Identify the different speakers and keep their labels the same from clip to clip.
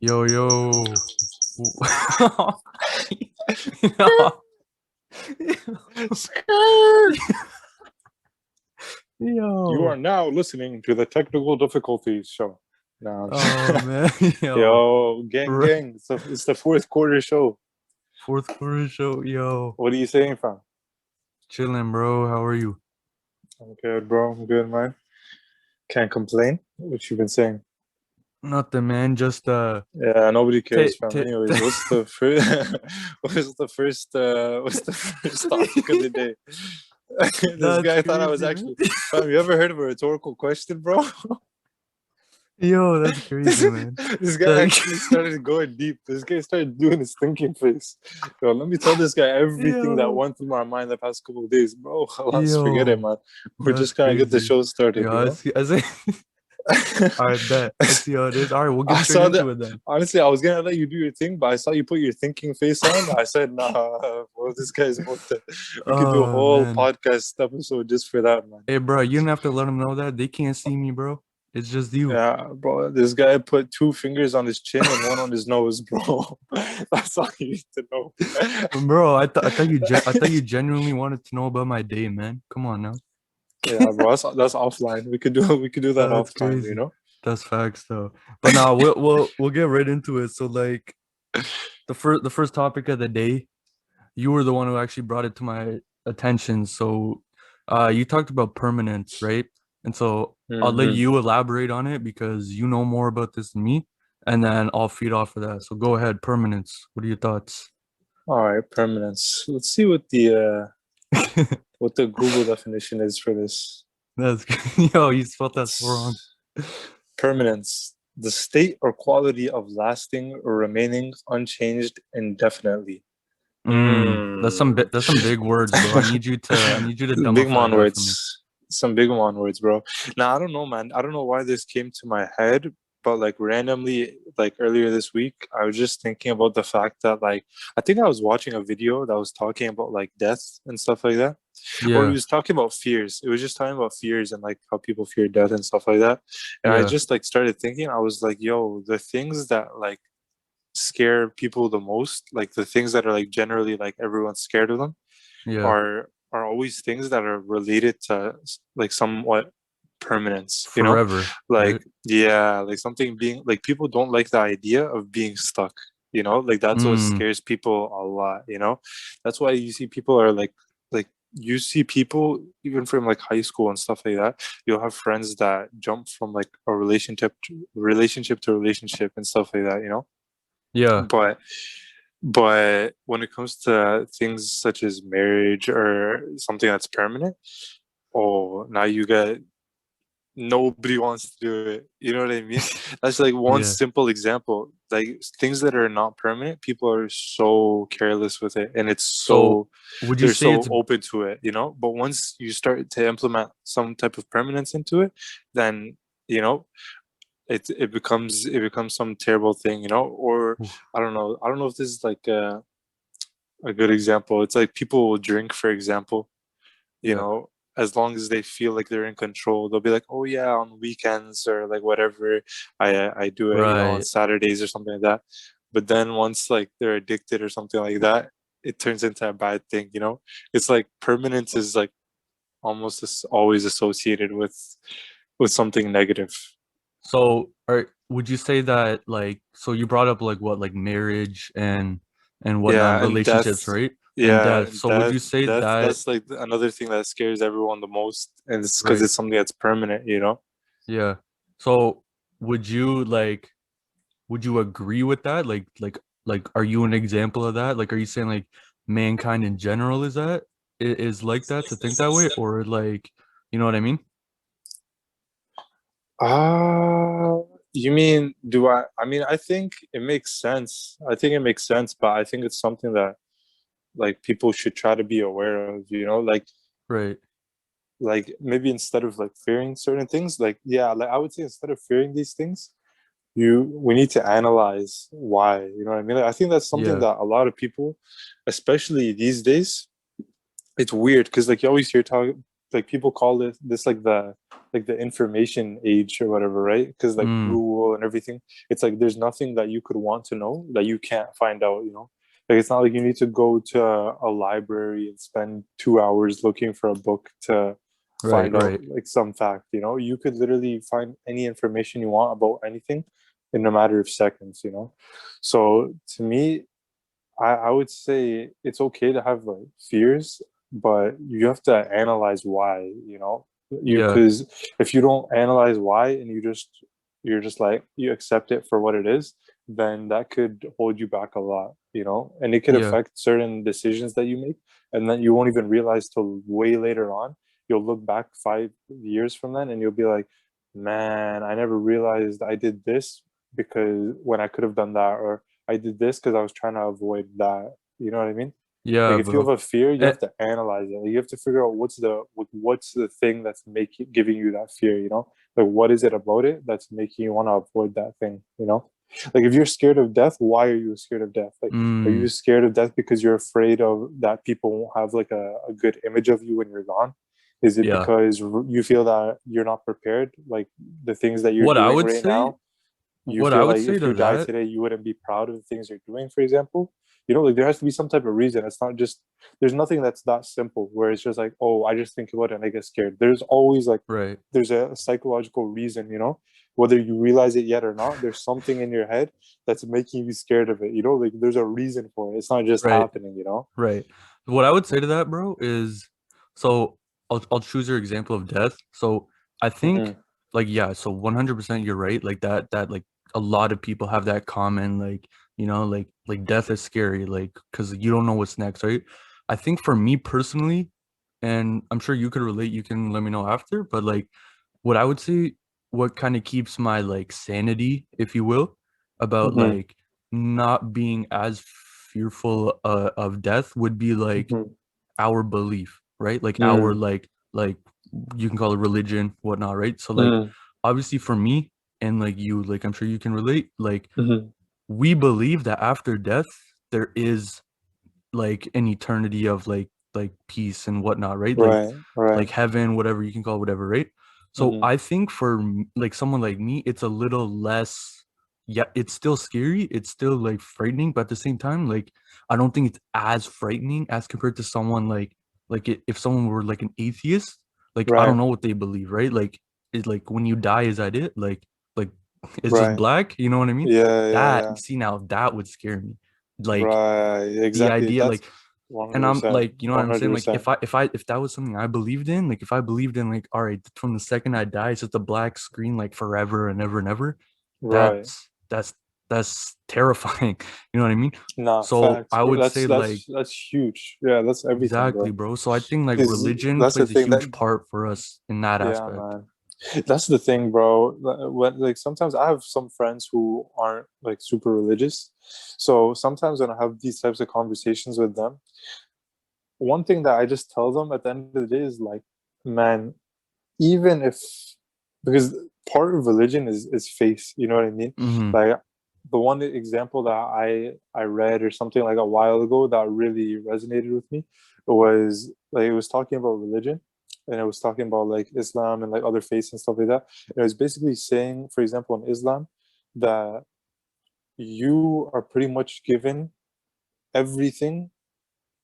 Speaker 1: Yo, yo. Yo.
Speaker 2: Skirt. You are
Speaker 1: Yo.
Speaker 2: now listening to the Technical Difficulties show. Now,
Speaker 1: Oh man. Yo.
Speaker 2: yo, gang. It's the fourth quarter show.
Speaker 1: Fourth quarter show. Yo.
Speaker 2: What are you saying, fam?
Speaker 1: Chilling, bro. How are you?
Speaker 2: I'm good, bro. I'm good, man. Can't complain. What you been saying?
Speaker 1: Nothing, man. Just
Speaker 2: Yeah, nobody cares,
Speaker 1: take
Speaker 2: fam.
Speaker 1: take
Speaker 2: Anyways, what's the first? What's the first topic of the day? This
Speaker 1: That's
Speaker 2: guy thought I was
Speaker 1: crazy, man.
Speaker 2: actually. Fam, you ever heard of a rhetorical question, bro?
Speaker 1: Yo, that's crazy,
Speaker 2: this,
Speaker 1: man.
Speaker 2: this guy
Speaker 1: Like,
Speaker 2: actually started going deep. This guy started doing his thinking face. Yo, let me tell this guy everything that
Speaker 1: yo,
Speaker 2: went through my mind the past couple of days, bro. Let's forget it,
Speaker 1: yo,
Speaker 2: man. We're
Speaker 1: that's
Speaker 2: just gonna get the
Speaker 1: crazy.
Speaker 2: show started,
Speaker 1: Yo,
Speaker 2: you
Speaker 1: I
Speaker 2: know.
Speaker 1: see. I see. All right, bet. I see how it is. All right, we'll get
Speaker 2: I
Speaker 1: straight
Speaker 2: saw
Speaker 1: into
Speaker 2: that.
Speaker 1: it then.
Speaker 2: Honestly, I was gonna let you do your thing, but I saw you put your thinking face on. I said, "Nah, well, this guy's about to. We could do a
Speaker 1: Oh
Speaker 2: whole
Speaker 1: man.
Speaker 2: podcast episode just for that, man."
Speaker 1: Hey, bro, you don't have to let them know that. They can't see me, bro. It's just you.
Speaker 2: Yeah, bro. This guy put two fingers on his chin and one on his nose, bro. That's all you need to know.
Speaker 1: Bro, I thought you genuinely wanted to know about my day, man. Come on now.
Speaker 2: Yeah, bro. That's offline. We could do that
Speaker 1: That's
Speaker 2: off time, you
Speaker 1: crazy.
Speaker 2: know.
Speaker 1: That's facts though. But now we'll get right into it. So like the first topic of the day, you were the one who actually brought it to my attention. So you talked about permanence, right? And so I'll let
Speaker 2: Hmm.
Speaker 1: you elaborate on it because you know more about this than me, and then I'll feed off of that. So go ahead, permanence. What are your thoughts?
Speaker 2: All right, permanence. Let's see what the Google definition is for this.
Speaker 1: That's yo, you spelled that so wrong.
Speaker 2: It's permanence, the state or quality of lasting or remaining unchanged indefinitely. Mm.
Speaker 1: That's some big words, bro. I need you to
Speaker 2: Big
Speaker 1: dumbify
Speaker 2: man
Speaker 1: that for me.
Speaker 2: words. Some big man words, bro. Now I don't know, man. I don't know why this came to my head, but like randomly, like earlier this week, I was just thinking about the fact that like I think I was watching a video that was talking about like death and stuff like that. Or he
Speaker 1: Yeah,
Speaker 2: was talking about fears. It was just talking about fears and like how people fear death and stuff like that. And I
Speaker 1: yeah,
Speaker 2: just like started thinking, I was like, yo, the things that like scare people the most, like the things that are like generally like everyone's scared of them
Speaker 1: yeah.
Speaker 2: are always things that are related to like somewhat permanence, you know?
Speaker 1: Forever, right?
Speaker 2: Like yeah, like something being like people don't like the idea of being stuck, you know? Like that's what
Speaker 1: Mm,
Speaker 2: scares people a lot, you know? That's why you see people are like you see people even from like high school and stuff like that. You'll have friends that jump from like a relationship to relationship and stuff like that, you know?
Speaker 1: yeah.
Speaker 2: But when it comes to things such as marriage or something that's permanent, oh, now you get nobody wants to do it. You know what I mean? That's like one
Speaker 1: Yeah.
Speaker 2: simple example. Like things that are not permanent, people are so careless with it, and it's
Speaker 1: So
Speaker 2: so
Speaker 1: would you
Speaker 2: they're
Speaker 1: say
Speaker 2: so
Speaker 1: it's
Speaker 2: open to it, you know. But once you start to implement some type of permanence into it, then you know it becomes some terrible thing, you know. Or I don't know if this is like a good example. It's like people will drink, for example, you
Speaker 1: yeah,
Speaker 2: know, as long as they feel like they're in control, they'll be like, oh yeah, on weekends or like whatever, I do it, you know, on
Speaker 1: right.
Speaker 2: Saturdays or something like that. But then once like they're addicted or something like that, it turns into a bad thing, you know. It's like permanence is like almost always associated with something negative.
Speaker 1: So would you say that like so you brought up like what like marriage and whatnot,
Speaker 2: Yeah, and
Speaker 1: relationships,
Speaker 2: death.
Speaker 1: right? And
Speaker 2: Yeah,
Speaker 1: death.
Speaker 2: and
Speaker 1: So would you
Speaker 2: death.
Speaker 1: say
Speaker 2: Death.
Speaker 1: that
Speaker 2: That's like another thing that scares everyone the most, and it's because
Speaker 1: right?
Speaker 2: it's something that's permanent. You know.
Speaker 1: Yeah. So would you like would you agree with that? Like are you an example of that? Like are you saying like mankind in general is like that to think that way or like you know what I mean?
Speaker 2: Ah, you mean do I? I mean, I think it makes sense. I think it makes sense, but I think it's something that like people should try to be aware of. You know,
Speaker 1: Right.
Speaker 2: like maybe instead of like fearing certain things, like yeah, like I would say instead of fearing these things, we need to analyze why. You know what I mean? Like, I think that's something
Speaker 1: Yeah.
Speaker 2: that a lot of people, especially these days, it's weird because like you always hear talk. like people call this like the information age or whatever, right? Because like
Speaker 1: Mm,
Speaker 2: Google and everything, it's like there's nothing that you could want to know that you can't find out, you know? Like it's not like you need to go to a library and spend 2 hours looking for a book to
Speaker 1: right,
Speaker 2: find out
Speaker 1: right.
Speaker 2: like some fact, you know? You could literally find any information you want about anything in a matter of seconds, you know? So to me, I would say it's okay to have like fears, but you have to analyze why, you know? You
Speaker 1: Yeah,
Speaker 2: because if you don't analyze why and you're just like you accept it for what it is, then that could hold you back a lot, you know? And it could
Speaker 1: yeah,
Speaker 2: affect certain decisions that you make, and then you won't even realize till way later on. You'll look back 5 years from then and you'll be like, man, I never realized I did this because when I could have done that, or I did this because I was trying to avoid that. You know what I mean? Like
Speaker 1: yeah,
Speaker 2: if you have
Speaker 1: bro.
Speaker 2: a fear, you
Speaker 1: Eh,
Speaker 2: have to analyze it. Like, you have to figure out what's the thing that's making giving you that fear. You know, like what is it about it that's making you want to avoid that thing? You know, like if you're scared of death, why are you scared of death? Like, are you
Speaker 1: mm,
Speaker 2: scared of death because you're afraid of that people won't have like a good image of you when you're gone? Is it
Speaker 1: yeah.
Speaker 2: because you feel that you're not prepared? Like the things that you're
Speaker 1: What I
Speaker 2: doing
Speaker 1: would
Speaker 2: right
Speaker 1: say,
Speaker 2: now, you
Speaker 1: what I
Speaker 2: feel
Speaker 1: would
Speaker 2: like
Speaker 1: say
Speaker 2: if
Speaker 1: to
Speaker 2: you die
Speaker 1: that,
Speaker 2: today, you wouldn't be proud of the things you're doing, for example. You know, like there has to be some type of reason. It's not just there's nothing that's that simple where it's just like, oh, I just think about it and I get scared. There's always like
Speaker 1: right,
Speaker 2: there's a psychological reason, you know, whether you realize it yet or not, there's something in your head that's making you scared of it, you know, like there's a reason for it. It's not just
Speaker 1: right,
Speaker 2: happening, you know.
Speaker 1: right. What I would say to that, bro, is so I'll choose your example of death. So I think
Speaker 2: Mm-hmm.
Speaker 1: like yeah, so 100% you're right. Like that like a lot of people have that common like, like death is scary like because you don't know what's next, right? I think for me personally, and I'm sure you could relate, you can let me know after, but like what I would say, what kind of keeps my like sanity, if you will, about
Speaker 2: Mm-hmm.
Speaker 1: like not being as fearful of death would be like
Speaker 2: Mm-hmm.
Speaker 1: our belief, right? Like our
Speaker 2: Mm-hmm.
Speaker 1: like you can call it religion, whatnot, right? So like
Speaker 2: Mm-hmm.
Speaker 1: obviously for me and like you, like I'm sure you can relate, like
Speaker 2: Mm-hmm.
Speaker 1: we believe that after death there is like an eternity of like peace and whatnot, right?
Speaker 2: Right, right.
Speaker 1: Like heaven, whatever you can call it, whatever, right? So
Speaker 2: Mm-hmm.
Speaker 1: I think for like someone like me, it's a little less, yeah, it's still scary, it's still like frightening, but at the same time, like I don't think it's as frightening as compared to someone if someone were like an atheist, like I don't
Speaker 2: Right,
Speaker 1: know what they believe, right? Like is like when you die, is that it? Like it's just
Speaker 2: right.
Speaker 1: black, you know what I mean?
Speaker 2: Yeah, yeah,
Speaker 1: That
Speaker 2: yeah.
Speaker 1: see now that would scare me. Like
Speaker 2: Right,
Speaker 1: the
Speaker 2: exactly.
Speaker 1: idea
Speaker 2: That's
Speaker 1: like and I'm
Speaker 2: 100%.
Speaker 1: like, you know what I'm saying? Like
Speaker 2: 100%.
Speaker 1: if that was something I believed in, like if I believed in like, all right, from the second I die, it's just a black screen like forever and ever and ever,
Speaker 2: Right.
Speaker 1: that's terrifying. You know what I mean?
Speaker 2: Nah,
Speaker 1: So
Speaker 2: facts,
Speaker 1: I
Speaker 2: bro.
Speaker 1: would say like
Speaker 2: That's huge. Yeah, that's everything,
Speaker 1: exactly,
Speaker 2: bro.
Speaker 1: bro. So I think like
Speaker 2: Because
Speaker 1: religion
Speaker 2: that's the
Speaker 1: plays a
Speaker 2: thing that
Speaker 1: huge part for us in that
Speaker 2: yeah,
Speaker 1: aspect.
Speaker 2: man. That's the thing, bro. When like sometimes I have some friends who aren't like super religious. So sometimes when I have these types of conversations with them, one thing that I just tell them at the end of the day is like, man, even if because part of religion is faith, you know what I mean?
Speaker 1: Mm-hmm.
Speaker 2: Like the one example that I read or something like a while ago that really resonated with me was like it was talking about religion, and it was talking about like Islam and like other faiths and stuff like that. And it was basically saying, for example, in Islam, that you are pretty much given everything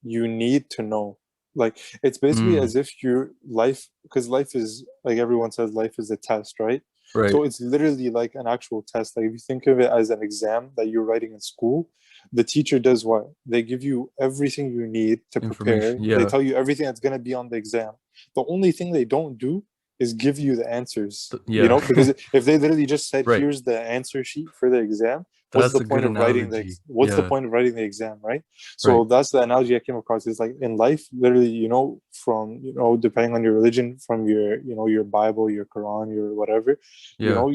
Speaker 2: you need to know. Like it's basically
Speaker 1: Mm,
Speaker 2: as if your life, because life is like everyone says, life is a test, right?
Speaker 1: right.
Speaker 2: So it's literally like an actual test. Like if you think of it as an exam that you're writing in school, the teacher does what? They give you everything you need to prepare.
Speaker 1: Information.
Speaker 2: They
Speaker 1: Yeah.
Speaker 2: tell you everything that's gonna be on the exam. The only thing they don't do is give you the answers, you
Speaker 1: Yeah.
Speaker 2: know, because if they literally just said,
Speaker 1: Right.
Speaker 2: here's the answer sheet for the exam,
Speaker 1: That's a good analogy.
Speaker 2: what's the
Speaker 1: Yeah.
Speaker 2: point of writing the exam, right? So
Speaker 1: Right.
Speaker 2: that's the analogy I came across. Is like in life, literally, you know, from depending on your religion, from your your Bible, your Quran, your whatever,
Speaker 1: Yeah.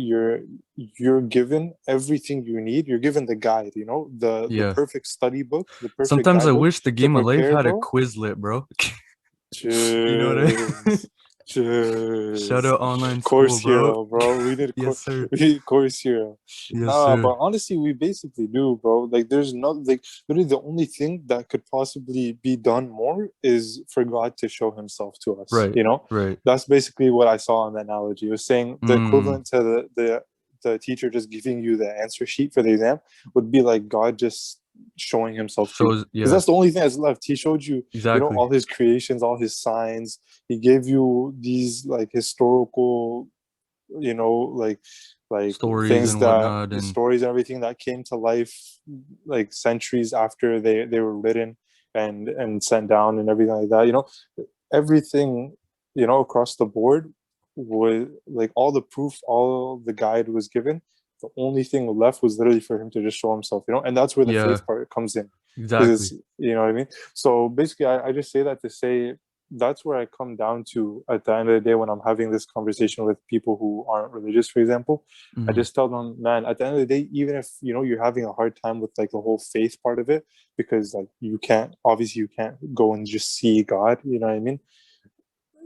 Speaker 2: you're given everything you need. You're given the guide, the
Speaker 1: Yeah.
Speaker 2: perfect study book, the perfect
Speaker 1: Sometimes I
Speaker 2: guidebook
Speaker 1: wish the
Speaker 2: to
Speaker 1: game of life
Speaker 2: prepare,
Speaker 1: had a
Speaker 2: bro.
Speaker 1: Quizlet, bro. You know what I mean?
Speaker 2: Jeez.
Speaker 1: Shout
Speaker 2: Just
Speaker 1: out online school,
Speaker 2: course
Speaker 1: bro.
Speaker 2: hero, bro. We need
Speaker 1: Yes, sir.
Speaker 2: we need course hero.
Speaker 1: Yes,
Speaker 2: Nah,
Speaker 1: sir.
Speaker 2: but honestly, we basically do, bro. Like, there's not like literally the only thing that could possibly be done more is for God to show Himself to us.
Speaker 1: Right.
Speaker 2: You know,
Speaker 1: Right.
Speaker 2: that's basically what I saw in the analogy. It was saying the
Speaker 1: Mm.
Speaker 2: equivalent to the teacher just giving you the answer sheet for the exam would be like God just showing Himself to you.
Speaker 1: Shows.
Speaker 2: Because
Speaker 1: Yeah.
Speaker 2: that's the only thing that's left. He showed you,
Speaker 1: Exactly.
Speaker 2: all His creations, all His signs. He gave you these like historical, you know, like
Speaker 1: Stories
Speaker 2: things
Speaker 1: and
Speaker 2: that
Speaker 1: whatnot, and
Speaker 2: stories and everything that came to life like centuries after they were written and sent down and everything like that. Everything, across the board was like all the proof, all the guide was given. The only thing left was literally for him to just show himself, and that's where the
Speaker 1: yeah.
Speaker 2: faith part comes in. Because
Speaker 1: Exactly.
Speaker 2: it's, you know what I mean. So basically, I just say that to say that's where I come down to at the end of the day when I'm having this conversation with people who aren't religious, for example. I
Speaker 1: Mm.
Speaker 2: just tell them, man, at the end of the day, even if you're having a hard time with like the whole faith part of it, because like you can't go and just see God, you know what I mean?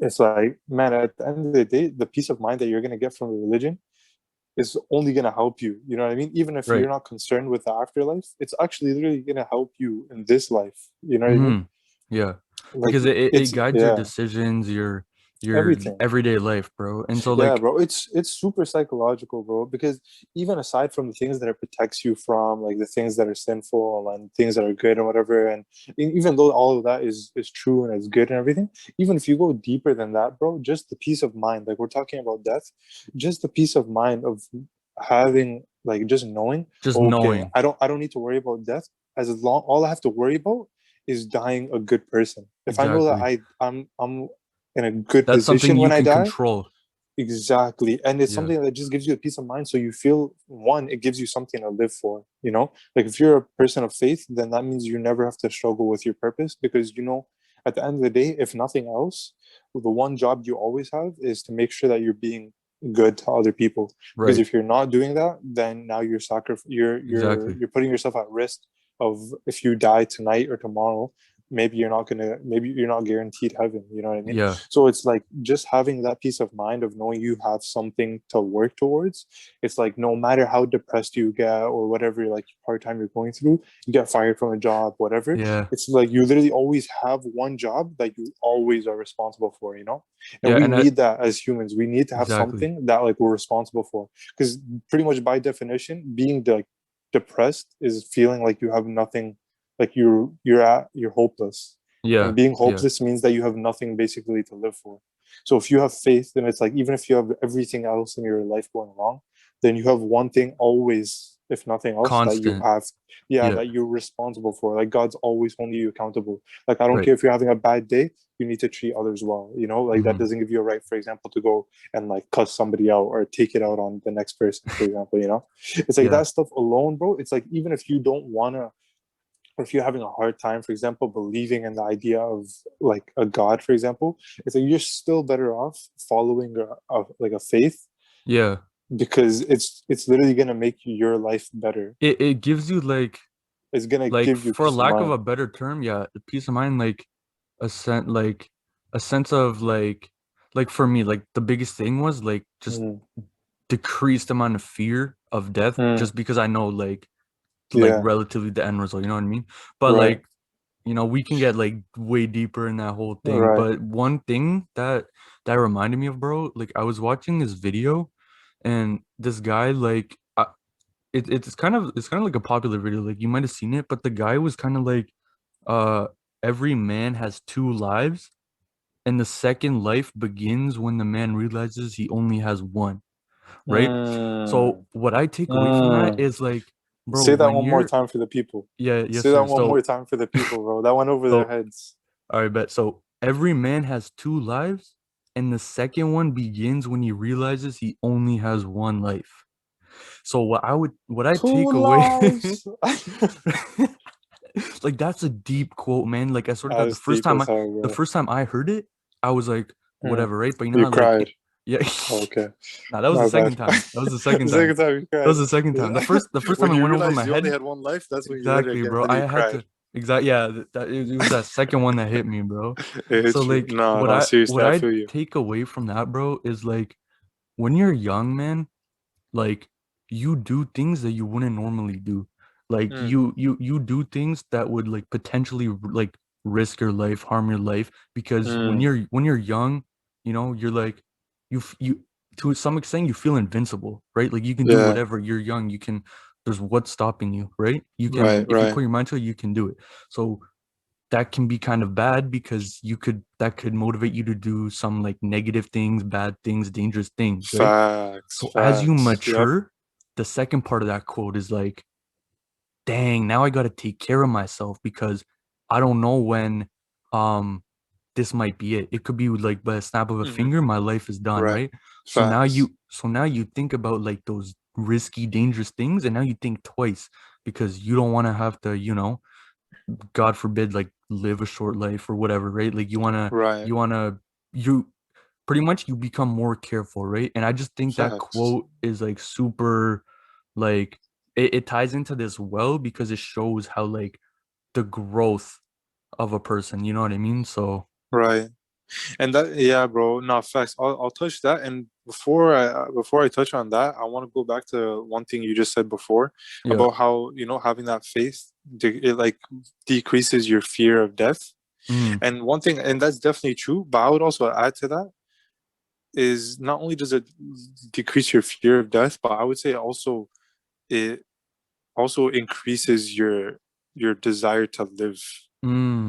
Speaker 2: It's like, man, at the end of the day, the peace of mind that you're gonna get from a religion is only gonna help you. You know what I mean? Even if you're
Speaker 1: Right.
Speaker 2: not concerned with the afterlife, it's actually literally gonna help you in this life. You know what I mean?
Speaker 1: Hmm. Yeah.
Speaker 2: Like
Speaker 1: Because it
Speaker 2: it's
Speaker 1: guides your
Speaker 2: yeah,
Speaker 1: decisions, your
Speaker 2: everything.
Speaker 1: everyday life, bro. And so
Speaker 2: Yeah,
Speaker 1: like,
Speaker 2: bro, it's super psychological, bro, because even aside from the things that it protects you from, like the things that are sinful and things that are good and whatever, and even though all of that is true and is good and everything, even if you go deeper than that, bro, just the peace of mind, like we're talking about death, just the peace of mind of having like just knowing,
Speaker 1: just
Speaker 2: okay,
Speaker 1: knowing.
Speaker 2: I don't need to worry about death as long all I have to worry about is dying a good person. If I know that
Speaker 1: Exactly.
Speaker 2: I'm in a good
Speaker 1: That's something
Speaker 2: position
Speaker 1: you
Speaker 2: when I
Speaker 1: can
Speaker 2: die.
Speaker 1: control.
Speaker 2: Exactly. And it's
Speaker 1: Yeah.
Speaker 2: something that just gives you a peace of mind. So you feel, one, it gives you something to live for, Like if you're a person of faith, then that means you never have to struggle with your purpose because, at the end of the day, if nothing else, the one job you always have is to make sure that you're being good to other people. Because
Speaker 1: Right.
Speaker 2: if you're not doing that, then now
Speaker 1: Exactly.
Speaker 2: you're putting yourself at risk of if you die tonight or tomorrow, maybe you're not guaranteed heaven. You know what I mean?
Speaker 1: Yeah.
Speaker 2: So it's like just having that peace of mind of knowing you have something to work towards. It's like no matter how depressed you get or whatever like hard time you're going through, you get fired from a job, whatever.
Speaker 1: Yeah.
Speaker 2: It's like you literally always have one job that you always are responsible for. And
Speaker 1: Yeah.
Speaker 2: we
Speaker 1: And I
Speaker 2: need that as humans. We need to have
Speaker 1: exactly.
Speaker 2: something that like we're responsible for. Because pretty much by definition, being like depressed is feeling like you have nothing, like you're hopeless, and
Speaker 1: Yeah.
Speaker 2: being
Speaker 1: Yeah.
Speaker 2: hopeless means that you have nothing basically to live for. So if you have faith, then it's like even if you have everything else in your life going wrong, then you have one thing always, if nothing else, that you
Speaker 1: Constant.
Speaker 2: have, yeah,
Speaker 1: Yeah.
Speaker 2: that you're responsible for. Like God's always holding you accountable. Like I don't
Speaker 1: Right.
Speaker 2: care if you're having a bad day, you need to treat others well. Like that
Speaker 1: Hmm.
Speaker 2: doesn't give you a right, for example, to go and like cuss somebody out or take it out on the next person, for example. It's like
Speaker 1: Yeah.
Speaker 2: that stuff alone, bro. It's like even if you don't wanna, or if you're having a hard time, for example, believing in the idea of like a God, for example, it's like you're still better off following like a faith,
Speaker 1: Yeah.
Speaker 2: because it's literally gonna make your life better.
Speaker 1: It gives you
Speaker 2: It's gonna
Speaker 1: like
Speaker 2: give you
Speaker 1: for
Speaker 2: peace of
Speaker 1: lack of
Speaker 2: mind.
Speaker 1: a better term, yeah, the peace of mind, like a sense of like for me, like the biggest thing was like just
Speaker 2: Mm,
Speaker 1: decreased amount of fear of death
Speaker 2: mm,
Speaker 1: just because I know like
Speaker 2: yeah,
Speaker 1: relatively the end result, you know what I mean? But
Speaker 2: right,
Speaker 1: like, we can get like way deeper in that whole thing.
Speaker 2: right.
Speaker 1: But one thing that reminded me of, bro, like I was watching this video and this guy it's kind of like a popular video, like you might have seen it, but the guy was kind of like uh every man has two lives, and the second life begins when the man realizes he only has one, right? So
Speaker 2: Mm,
Speaker 1: what I take away from that
Speaker 2: mm.
Speaker 1: is like, bro,
Speaker 2: Say that
Speaker 1: when
Speaker 2: one more
Speaker 1: you're
Speaker 2: time for the people.
Speaker 1: yeah, yes,
Speaker 2: Say that
Speaker 1: sir.
Speaker 2: one more
Speaker 1: So
Speaker 2: time for the people, bro. That went over their
Speaker 1: so
Speaker 2: heads.
Speaker 1: all right, bet. So every man has two lives, and the second one begins when he realizes he only has one life. So what I
Speaker 2: Two
Speaker 1: take away
Speaker 2: lives.
Speaker 1: like that's a deep quote, man. Like I swear to God,
Speaker 2: As deep as hell,
Speaker 1: the
Speaker 2: bro.
Speaker 1: first time I heard it, I was like,
Speaker 2: Mm.
Speaker 1: whatever, right? But you know
Speaker 2: You
Speaker 1: how like
Speaker 2: cried.
Speaker 1: yeah,
Speaker 2: Okay.
Speaker 1: nah, that was the
Speaker 2: My bad.
Speaker 1: second time. That was the second
Speaker 2: The
Speaker 1: time.
Speaker 2: second time you
Speaker 1: That
Speaker 2: cried.
Speaker 1: was the second time. The first time
Speaker 2: When
Speaker 1: it
Speaker 2: you
Speaker 1: went over
Speaker 2: realized
Speaker 1: my
Speaker 2: you only
Speaker 1: head.
Speaker 2: had one life, that's when you let it
Speaker 1: Exactly,
Speaker 2: again, and
Speaker 1: bro.
Speaker 2: then you cried.
Speaker 1: exactly. Yeah, it was that second one that hit me, bro. So
Speaker 2: It's
Speaker 1: like
Speaker 2: no, no, seriously,
Speaker 1: what
Speaker 2: I
Speaker 1: I
Speaker 2: feel you.
Speaker 1: take away from that, bro, is like when you're young, man, like you do things that you wouldn't normally do. Like
Speaker 2: Mm,
Speaker 1: you do things that would like potentially like risk your life, harm your life because
Speaker 2: mm,
Speaker 1: when you're young, you're like you to some extent you feel invincible, right? Like you can do
Speaker 2: yeah,
Speaker 1: whatever. You're young, you can there's what's stopping you, right? You can
Speaker 2: right,
Speaker 1: if you
Speaker 2: right.
Speaker 1: put your mind to it, you can do it. So that can be kind of bad because that could motivate you to do some like negative things, bad things, dangerous things, right?
Speaker 2: Facts,
Speaker 1: So as you
Speaker 2: facts. Yep.
Speaker 1: mature, the second part of that quote is like, dang, now I got to take care of myself because I don't know when um this might be it. It could be like by a snap of a
Speaker 2: Hmm.
Speaker 1: finger, my life is done,
Speaker 2: Right.
Speaker 1: right?
Speaker 2: Facts.
Speaker 1: So now you think about like those risky, dangerous things, and now you think twice because you don't want to have to, God forbid, like live a short life or whatever, right? Like
Speaker 2: Right.
Speaker 1: you wanna, you pretty much you become more careful, right? And I just think that
Speaker 2: Facts.
Speaker 1: quote is like super, like it ties into this well because it shows how like the growth of a person, you know what I mean? So
Speaker 2: Right. And that, yeah, bro. No, facts. I'll touch that. And before I touch on that, I want to go back to one thing you just said before
Speaker 1: yeah,
Speaker 2: about how, having that faith, it like decreases your fear of death.
Speaker 1: mm,
Speaker 2: And one thing, and that's definitely true, but I would also add to that is not only does it decrease your fear of death, but I would say it also increases your desire to live.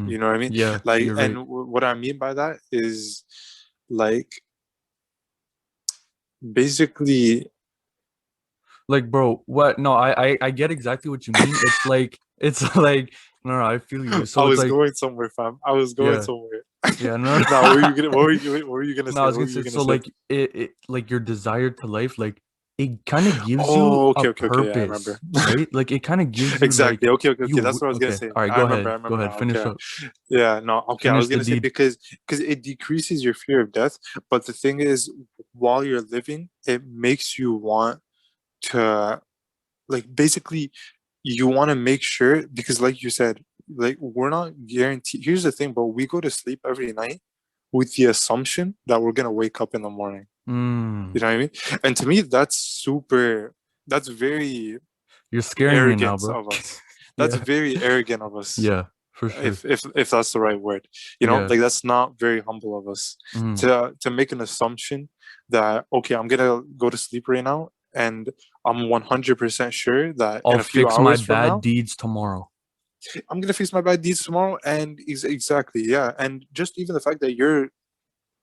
Speaker 2: You know what I mean?
Speaker 1: yeah,
Speaker 2: Like,
Speaker 1: you're
Speaker 2: and
Speaker 1: right.
Speaker 2: what I mean by that is like basically,
Speaker 1: Like, bro, what? No, I get exactly what you mean. It's like, no, I feel you.
Speaker 2: I
Speaker 1: So it's
Speaker 2: was
Speaker 1: like,
Speaker 2: going somewhere, fam. I was going
Speaker 1: yeah,
Speaker 2: somewhere.
Speaker 1: yeah, no,
Speaker 2: Now, what were you
Speaker 1: no.
Speaker 2: gonna? What were you gonna
Speaker 1: No, I
Speaker 2: say?
Speaker 1: was
Speaker 2: What were
Speaker 1: gonna
Speaker 2: you
Speaker 1: say
Speaker 2: gonna
Speaker 1: so
Speaker 2: say?
Speaker 1: like it like your desire to life, like it kind of gives you
Speaker 2: Oh,
Speaker 1: a
Speaker 2: okay, okay, okay. Yeah, I remember.
Speaker 1: purpose, right? Like it kind of gives you like
Speaker 2: Exactly. Okay, okay, okay. That's what I was gonna
Speaker 1: okay.
Speaker 2: say.
Speaker 1: All right,
Speaker 2: I
Speaker 1: go
Speaker 2: remember. I
Speaker 1: ahead. Go
Speaker 2: remember
Speaker 1: ahead.
Speaker 2: now.
Speaker 1: Finish
Speaker 2: Okay.
Speaker 1: up.
Speaker 2: Yeah. No. Okay. I
Speaker 1: Finish
Speaker 2: was
Speaker 1: the
Speaker 2: gonna say
Speaker 1: deed.
Speaker 2: because it decreases your fear of death, but the thing is, while you're living, it makes you want to like basically you want to make sure because like you said, like we're not guaranteed. Here's the thing, but we go to sleep every night with the assumption that we're gonna wake up in the morning. You
Speaker 1: Mm,
Speaker 2: know what I mean? And to me, that's very
Speaker 1: you're scaring me now,
Speaker 2: arrogant
Speaker 1: bro.
Speaker 2: of us. That's
Speaker 1: Yeah.
Speaker 2: very arrogant of us.
Speaker 1: Yeah, for sure.
Speaker 2: If that's the right word,
Speaker 1: Yeah.
Speaker 2: like that's not very humble of us
Speaker 1: Mm.
Speaker 2: to make an assumption that okay, I'm gonna go to sleep right now, and I'm 100% sure that
Speaker 1: I'll
Speaker 2: in a few
Speaker 1: fix my
Speaker 2: hours from
Speaker 1: bad
Speaker 2: now,
Speaker 1: deeds tomorrow.
Speaker 2: I'm gonna fix my bad deeds tomorrow. And exactly, yeah, and just even the fact that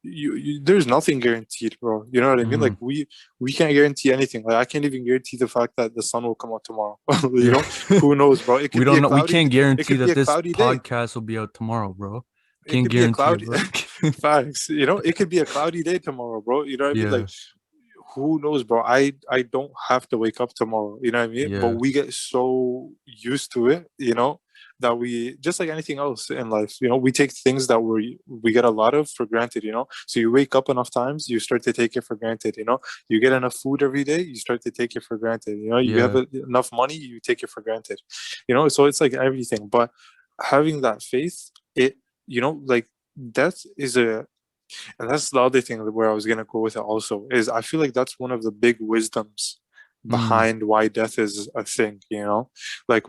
Speaker 2: there's nothing guaranteed, bro. You know what I mean?
Speaker 1: Mm.
Speaker 2: Like we can't guarantee anything. Like I can't even guarantee the fact that the sun will come out tomorrow. you
Speaker 1: Yeah.
Speaker 2: know, who knows, bro?
Speaker 1: We don't know. We can't
Speaker 2: It
Speaker 1: guarantee
Speaker 2: could be
Speaker 1: that
Speaker 2: a
Speaker 1: this
Speaker 2: cloudy day.
Speaker 1: podcast will be out tomorrow, bro.
Speaker 2: It
Speaker 1: Can't
Speaker 2: could be a
Speaker 1: guarantee it,
Speaker 2: cloudy
Speaker 1: bro.
Speaker 2: facts. It could be a cloudy day tomorrow, bro. You know what I mean? Like
Speaker 1: Yeah.
Speaker 2: who knows, bro? I don't have to wake up tomorrow. You know what I mean? But
Speaker 1: Yeah.
Speaker 2: we get so used to it, that we just like anything else in life. We take things that we get a lot of for granted. So you wake up enough times, you start to take it for granted. You get enough food every day, you start to take it for granted. You have
Speaker 1: Yeah.
Speaker 2: enough money, you take it for granted. So it's like everything. But having that faith, it like death is a and that's the other thing where I was gonna go with it also is I feel like that's one of the big wisdoms
Speaker 1: Mm.
Speaker 2: behind why death is a thing, like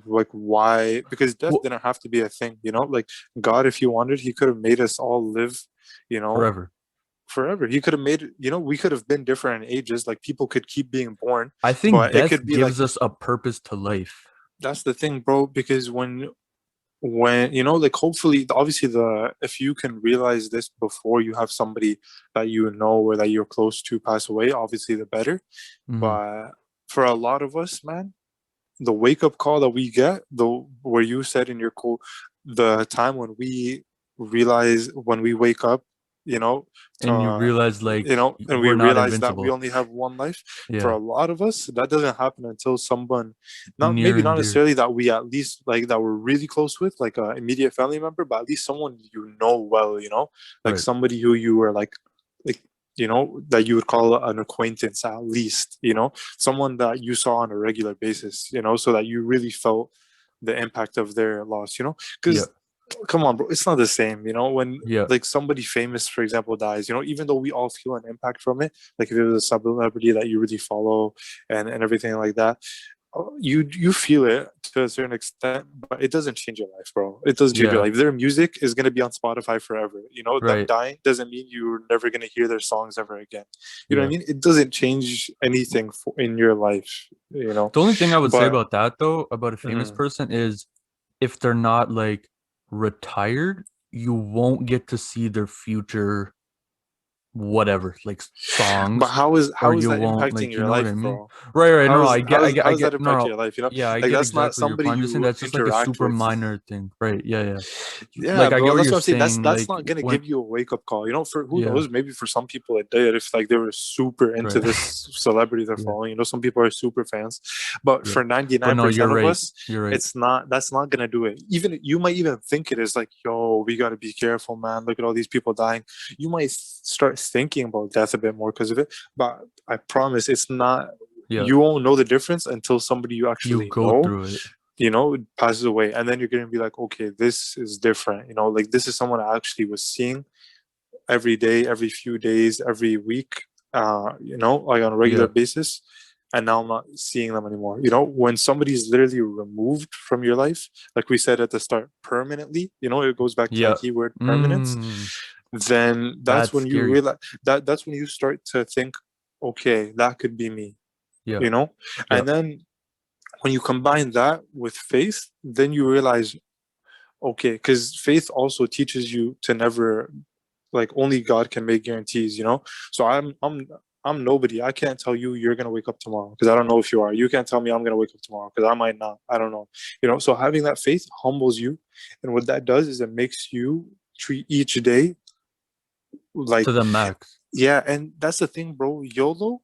Speaker 2: like why because death
Speaker 1: Well,
Speaker 2: didn't have to be a thing, like God, if he wanted, he could have made us all live, you know,
Speaker 1: forever.
Speaker 2: forever. He could have made, we could have been different in ages, like people could keep being born,
Speaker 1: I think
Speaker 2: but it
Speaker 1: death
Speaker 2: could be like
Speaker 1: gives us a purpose to life.
Speaker 2: that's the thing, bro, because when like hopefully obviously the if you can realize this before you have somebody that or that you're close to pass away, obviously the better.
Speaker 1: Mm.
Speaker 2: But for a lot of us, man, the wake up call that we get, the where you said in your quote, the time when we wake up, you know,
Speaker 1: And you
Speaker 2: to
Speaker 1: realize like
Speaker 2: and we
Speaker 1: we're not
Speaker 2: realize that we
Speaker 1: invincible.
Speaker 2: only have one life. For
Speaker 1: Yeah.
Speaker 2: a lot of us, that doesn't happen until someone, not
Speaker 1: Near
Speaker 2: maybe
Speaker 1: and
Speaker 2: not
Speaker 1: dear.
Speaker 2: necessarily that we at least like that we're really close with, like a immediate family member, but at least someone well, like
Speaker 1: Right.
Speaker 2: somebody who you were like that you would call an acquaintance at least, someone that you saw on a regular basis, so that you really felt the impact of their loss, you know?
Speaker 1: Yeah.
Speaker 2: Because come on, bro, it's not the same, you know, when
Speaker 1: Yeah.
Speaker 2: like somebody famous, for example, dies, you know, even though we all feel an impact from it, like if it was a celebrity that you really follow and everything like that, you feel it to a certain extent, but it doesn't change your life, bro. It doesn't change your
Speaker 1: Yeah.
Speaker 2: life. Their music is gonna be on Spotify forever. You know, them
Speaker 1: Right.
Speaker 2: dying doesn't mean you're never gonna hear their songs ever again. You know what I
Speaker 1: Yeah.
Speaker 2: mean? It doesn't change anything in your life, you know.
Speaker 1: The only thing I would say
Speaker 2: But
Speaker 1: about that though, about a famous
Speaker 2: mm,
Speaker 1: person, is if they're not like retired, you won't get to see their future whatever, like
Speaker 2: but
Speaker 1: songs, or
Speaker 2: how is
Speaker 1: you
Speaker 2: that
Speaker 1: won't,
Speaker 2: impacting
Speaker 1: like, you
Speaker 2: your
Speaker 1: know what I
Speaker 2: life,
Speaker 1: mean?
Speaker 2: bro?
Speaker 1: Right, right. No, I
Speaker 2: How is
Speaker 1: get,
Speaker 2: that
Speaker 1: no,
Speaker 2: impacting
Speaker 1: no.
Speaker 2: your life? You know,
Speaker 1: Yeah, I
Speaker 2: like
Speaker 1: get
Speaker 2: that's not
Speaker 1: exactly your
Speaker 2: somebody
Speaker 1: point. I'm just saying
Speaker 2: you
Speaker 1: that's just like a
Speaker 2: interact
Speaker 1: super
Speaker 2: with.
Speaker 1: minor thing, right? Yeah, yeah.
Speaker 2: Yeah,
Speaker 1: Like I get
Speaker 2: bro,
Speaker 1: what
Speaker 2: that's
Speaker 1: you're
Speaker 2: what I'm saying.
Speaker 1: saying.
Speaker 2: That's
Speaker 1: Like
Speaker 2: not gonna
Speaker 1: when,
Speaker 2: give you a wake up call. You know, for who
Speaker 1: yeah,
Speaker 2: knows, maybe for some people it did if like they were super into
Speaker 1: right,
Speaker 2: this celebrity they're
Speaker 1: yeah,
Speaker 2: following. You know, some people are super fans. But
Speaker 1: yeah.
Speaker 2: for
Speaker 1: But no,
Speaker 2: 99%
Speaker 1: you're
Speaker 2: of
Speaker 1: right.
Speaker 2: us,
Speaker 1: You're right.
Speaker 2: it's not that's not gonna do it. Even you might even think it is like, yo, we gotta be careful, man. Look at all these people dying. You might start thinking about death a bit more because of it. But I promise it's not
Speaker 1: Yeah,
Speaker 2: you won't know the difference until somebody you
Speaker 1: you
Speaker 2: actually
Speaker 1: go
Speaker 2: know,
Speaker 1: through it.
Speaker 2: you know, passes away, and then you're gonna be like, okay, this is different, you know, like this is someone I actually was seeing every day, every few days, every week, you know, like on a regular
Speaker 1: Yeah,
Speaker 2: basis, and now I'm not seeing them anymore. You know, when somebody's literally removed from your life, like we said at the start, permanently, you know, it goes back to that
Speaker 1: yeah.
Speaker 2: keyword permanence,
Speaker 1: Mm,
Speaker 2: then that's
Speaker 1: that's
Speaker 2: when you
Speaker 1: scary.
Speaker 2: realize that's when you start to think, okay, that could be me,
Speaker 1: Yeah,
Speaker 2: you know,
Speaker 1: yeah,
Speaker 2: and then when you combine that with faith, then you realize, okay, because faith also teaches you to never, like, only God can make guarantees, you know. So I'm nobody. I can't tell you you're gonna wake up tomorrow because I don't know if you are. You can't tell me I'm gonna wake up tomorrow because I might not. I don't know, you know. So having that faith humbles you, and what that does is it makes you treat each day like,
Speaker 1: to the max.
Speaker 2: yeah. And that's the thing, bro. YOLO,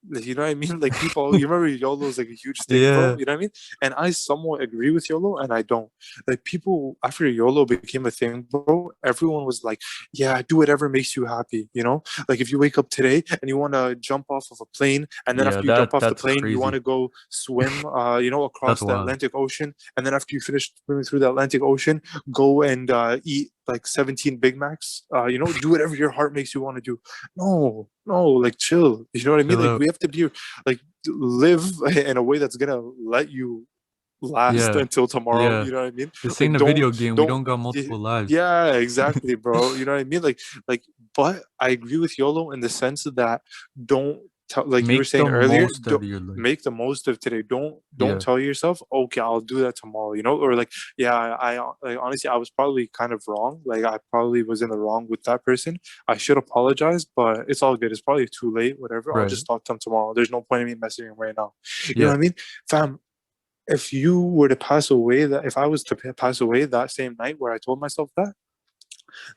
Speaker 2: you know what I mean? Like people, you remember YOLO is like a huge thing, bro.
Speaker 1: Yeah,
Speaker 2: You know what I mean? And I somewhat agree with YOLO, and I don't. Like people after YOLO became a thing, bro. Everyone was like, "Yeah, do whatever makes you happy." You know, like if you wake up today and you want to jump off of a plane, and then
Speaker 1: yeah.
Speaker 2: after you jump off the
Speaker 1: That's
Speaker 2: plane, you want
Speaker 1: crazy.
Speaker 2: to go swim, you know,
Speaker 1: That's
Speaker 2: across the
Speaker 1: wild.
Speaker 2: Atlantic Ocean, and then after you finish swimming through the Atlantic Ocean, go and eat like 17 Big Macs. You know, do whatever your heart makes you want to do. No, no, like chill. You know what I mean?
Speaker 1: Chill
Speaker 2: Like
Speaker 1: out.
Speaker 2: we have to be like live in a way that's gonna let you last
Speaker 1: Yeah,
Speaker 2: until tomorrow.
Speaker 1: yeah.
Speaker 2: You know what I mean?
Speaker 1: This
Speaker 2: Like
Speaker 1: ain't a video game. We
Speaker 2: don't
Speaker 1: don't got multiple lives.
Speaker 2: yeah, exactly, bro. You know what I mean? Like but I agree with YOLO in the sense that don't tell, like you were
Speaker 1: Make
Speaker 2: saying
Speaker 1: the
Speaker 2: earlier,
Speaker 1: most
Speaker 2: don't
Speaker 1: of your life.
Speaker 2: make the most of today. Don't
Speaker 1: Yeah,
Speaker 2: tell yourself, okay, I'll do that tomorrow, you know, or like, yeah, I like honestly I was probably kind of wrong. Like I probably was in the wrong with that person. I should apologize, but it's all good. It's probably too late, whatever. I'll
Speaker 1: right.
Speaker 2: just talk to him tomorrow. There's no point in me messaging him right now. You know
Speaker 1: Yeah,
Speaker 2: what I mean? Fam, if you were to pass away, that if I was to pass away that same night where I told myself that,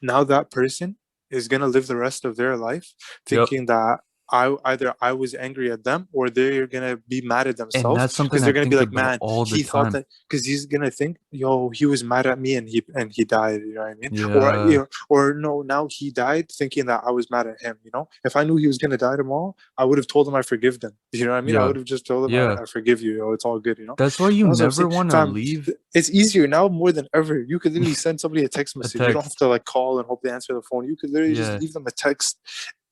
Speaker 2: now that person is gonna live the rest of their life
Speaker 1: yep.
Speaker 2: thinking that I was angry at them, or they're gonna be mad at
Speaker 1: And
Speaker 2: themselves
Speaker 1: that's something
Speaker 2: because
Speaker 1: I
Speaker 2: they're gonna be
Speaker 1: think
Speaker 2: like,
Speaker 1: about
Speaker 2: man,
Speaker 1: all the
Speaker 2: he thought
Speaker 1: time.
Speaker 2: that, because he's gonna think, yo, he was mad at me and he died. You know what I mean? Or you
Speaker 1: Yeah,
Speaker 2: know, or no, now he died thinking that I was mad at him. You know, if I knew he was gonna die tomorrow, I would have told him I forgive them. You know what I mean? I
Speaker 1: yeah,
Speaker 2: would have just told him
Speaker 1: yeah.
Speaker 2: I forgive you. Yo, it's all good. You know.
Speaker 1: That's why you
Speaker 2: That's what I'm
Speaker 1: never
Speaker 2: saying,
Speaker 1: want to
Speaker 2: fam.
Speaker 1: leave
Speaker 2: It's easier now more than ever. You could literally send somebody a text
Speaker 1: a
Speaker 2: message. You don't have
Speaker 1: text.
Speaker 2: to like call and hope they answer the phone. You could literally just
Speaker 1: Yeah,
Speaker 2: leave them a text,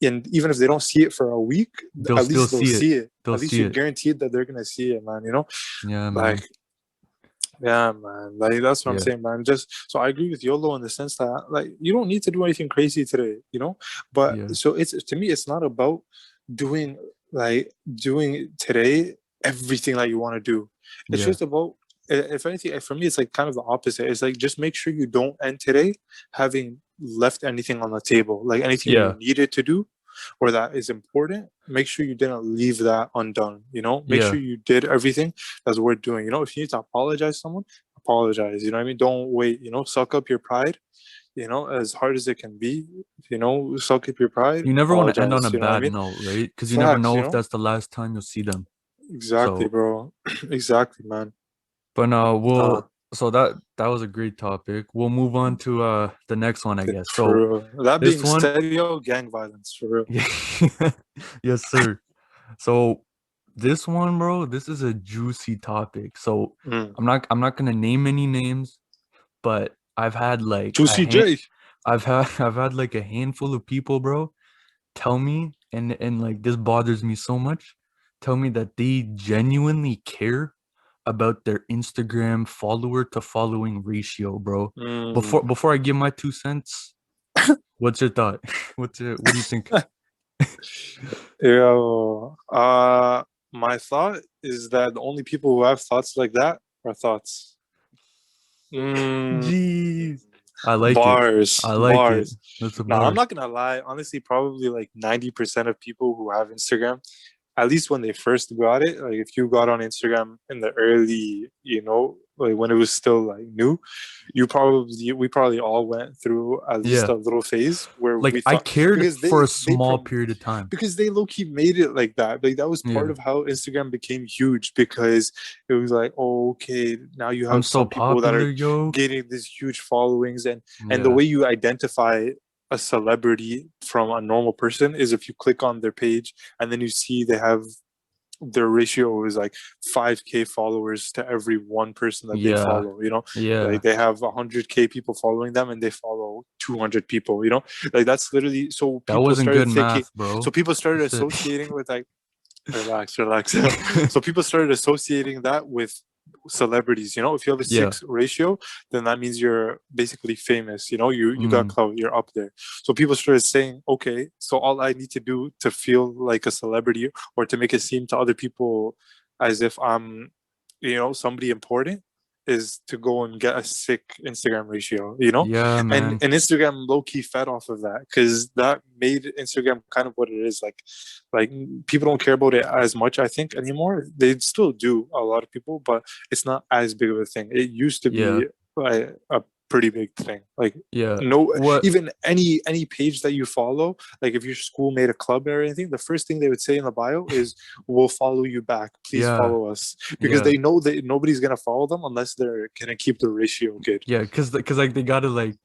Speaker 2: and even if they don't see it for a week,
Speaker 1: they'll
Speaker 2: at
Speaker 1: still
Speaker 2: least they'll
Speaker 1: see it.
Speaker 2: see it.
Speaker 1: They'll
Speaker 2: At least
Speaker 1: see
Speaker 2: you're
Speaker 1: it.
Speaker 2: guaranteed that they're gonna see it, man. You know,
Speaker 1: Yeah,
Speaker 2: like
Speaker 1: man.
Speaker 2: yeah, man. Like that's what I'm
Speaker 1: Yeah,
Speaker 2: saying, man. Just so I agree with YOLO in the sense that like you don't need to do anything crazy today, you know. But
Speaker 1: yeah,
Speaker 2: so it's to me, it's not about doing doing today everything that you want to do. It's
Speaker 1: yeah,
Speaker 2: just about, if anything, for me, it's like kind of the opposite. It's like just make sure you don't end today having left anything on the table, like anything you
Speaker 1: yeah,
Speaker 2: needed to do or that is important. Make sure you didn't leave that undone. You know, make
Speaker 1: yeah.
Speaker 2: sure you did everything that's worth doing. You know, if you need to apologize to someone, apologize. You know what I mean? Don't wait. You know, suck up your pride. You know, as hard as it can be. You know, suck up your pride.
Speaker 1: You never want to end on
Speaker 2: Apologize.
Speaker 1: a
Speaker 2: You know what I
Speaker 1: bad
Speaker 2: mean?
Speaker 1: note, right? Because you never
Speaker 2: Facts.
Speaker 1: know
Speaker 2: You
Speaker 1: if
Speaker 2: know,
Speaker 1: that's the last time you'll see them.
Speaker 2: exactly,
Speaker 1: So,
Speaker 2: bro. Exactly, man.
Speaker 1: but
Speaker 2: Nah,
Speaker 1: so that was a great topic. We'll move on to the next one, I guess. So
Speaker 2: for real. That
Speaker 1: this
Speaker 2: being
Speaker 1: one,
Speaker 2: said, yo, gang violence for real.
Speaker 1: yes, sir. So this one, bro, this is a juicy topic. So
Speaker 2: Mm.
Speaker 1: I'm not gonna name any names, but I've had like a
Speaker 2: Juicy
Speaker 1: hand
Speaker 2: J.
Speaker 1: I've had like a handful of people, bro, tell me, and like this bothers me so much, tell me that they genuinely care about their Instagram follower to following ratio, bro.
Speaker 2: Mm.
Speaker 1: Before I give my 2 cents, what's your thought? What do you think?
Speaker 2: Yo, my thought is that the only people who have thoughts like that are thoughts. Mm,
Speaker 1: Jeez. I like it.
Speaker 2: bars,
Speaker 1: I like it.
Speaker 2: bars.
Speaker 1: That's a
Speaker 2: Now, I'm
Speaker 1: bar.
Speaker 2: not gonna lie. Honestly, probably like 90% of people who have Instagram, at least when they first got it, like if you got on Instagram in the early, like when it was still like new, we probably all went through at least
Speaker 1: Yeah.
Speaker 2: a little phase where
Speaker 1: Like
Speaker 2: we
Speaker 1: I
Speaker 2: thought,
Speaker 1: cared
Speaker 2: because
Speaker 1: for a
Speaker 2: they
Speaker 1: small
Speaker 2: prom
Speaker 1: period of time.
Speaker 2: because they low key made it like that. Like that was part
Speaker 1: Yeah.
Speaker 2: of how Instagram became huge, because it was like, oh, okay, now you
Speaker 1: I'm
Speaker 2: have
Speaker 1: so
Speaker 2: some people that
Speaker 1: popular,
Speaker 2: are
Speaker 1: yo.
Speaker 2: getting these huge followings, and the
Speaker 1: Yeah.
Speaker 2: way you identify a celebrity from a normal person is if you click on their page and then you see they have their ratio is like 5K followers to every one person that they
Speaker 1: Yeah.
Speaker 2: follow, like
Speaker 1: Yeah.
Speaker 2: they have 100K people following them and they follow 200 people, like that's literally,
Speaker 1: That wasn't good math,
Speaker 2: so
Speaker 1: bro.
Speaker 2: people started
Speaker 1: That's it.
Speaker 2: associating with like, relax. So people started associating that with celebrities. If you have a
Speaker 1: Yeah.
Speaker 2: 6 ratio, then that means you're basically famous. You got
Speaker 1: Mm,
Speaker 2: clout, you're up there. So people started saying, okay, so all I need to do to feel like a celebrity, or to make it seem to other people as if I'm, somebody important, is to go and get a sick Instagram ratio.
Speaker 1: yeah,
Speaker 2: and
Speaker 1: man.
Speaker 2: and Instagram low key fed off of that, because that made Instagram kind of what it is. Like people don't care about it as much, I think, anymore. They still do, a lot of people, but it's not as big of a thing. It used to
Speaker 1: Yeah.
Speaker 2: be like a pretty big thing. Like,
Speaker 1: Yeah.
Speaker 2: no,
Speaker 1: What?
Speaker 2: even any page that you follow, like if your school made a club or anything, the first thing they would say in the bio is, we'll follow you back, please
Speaker 1: Yeah.
Speaker 2: follow us, because
Speaker 1: Yeah.
Speaker 2: they know that nobody's gonna follow them unless they're gonna keep the ratio good.
Speaker 1: Yeah. Cause like they gotta like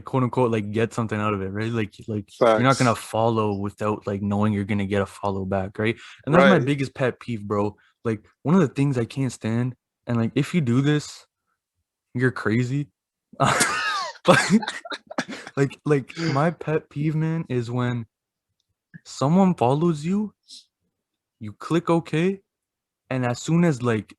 Speaker 1: quote unquote like get something out of it, right? Like you're not gonna
Speaker 2: Facts.
Speaker 1: follow without like knowing you're gonna get a follow back, right? And that's my
Speaker 2: Right.
Speaker 1: biggest pet peeve, bro. Like one of the things I can't stand, and like if you do this, you're crazy. But like my pet peeve, man, is when someone follows you, you click OK, and as soon as like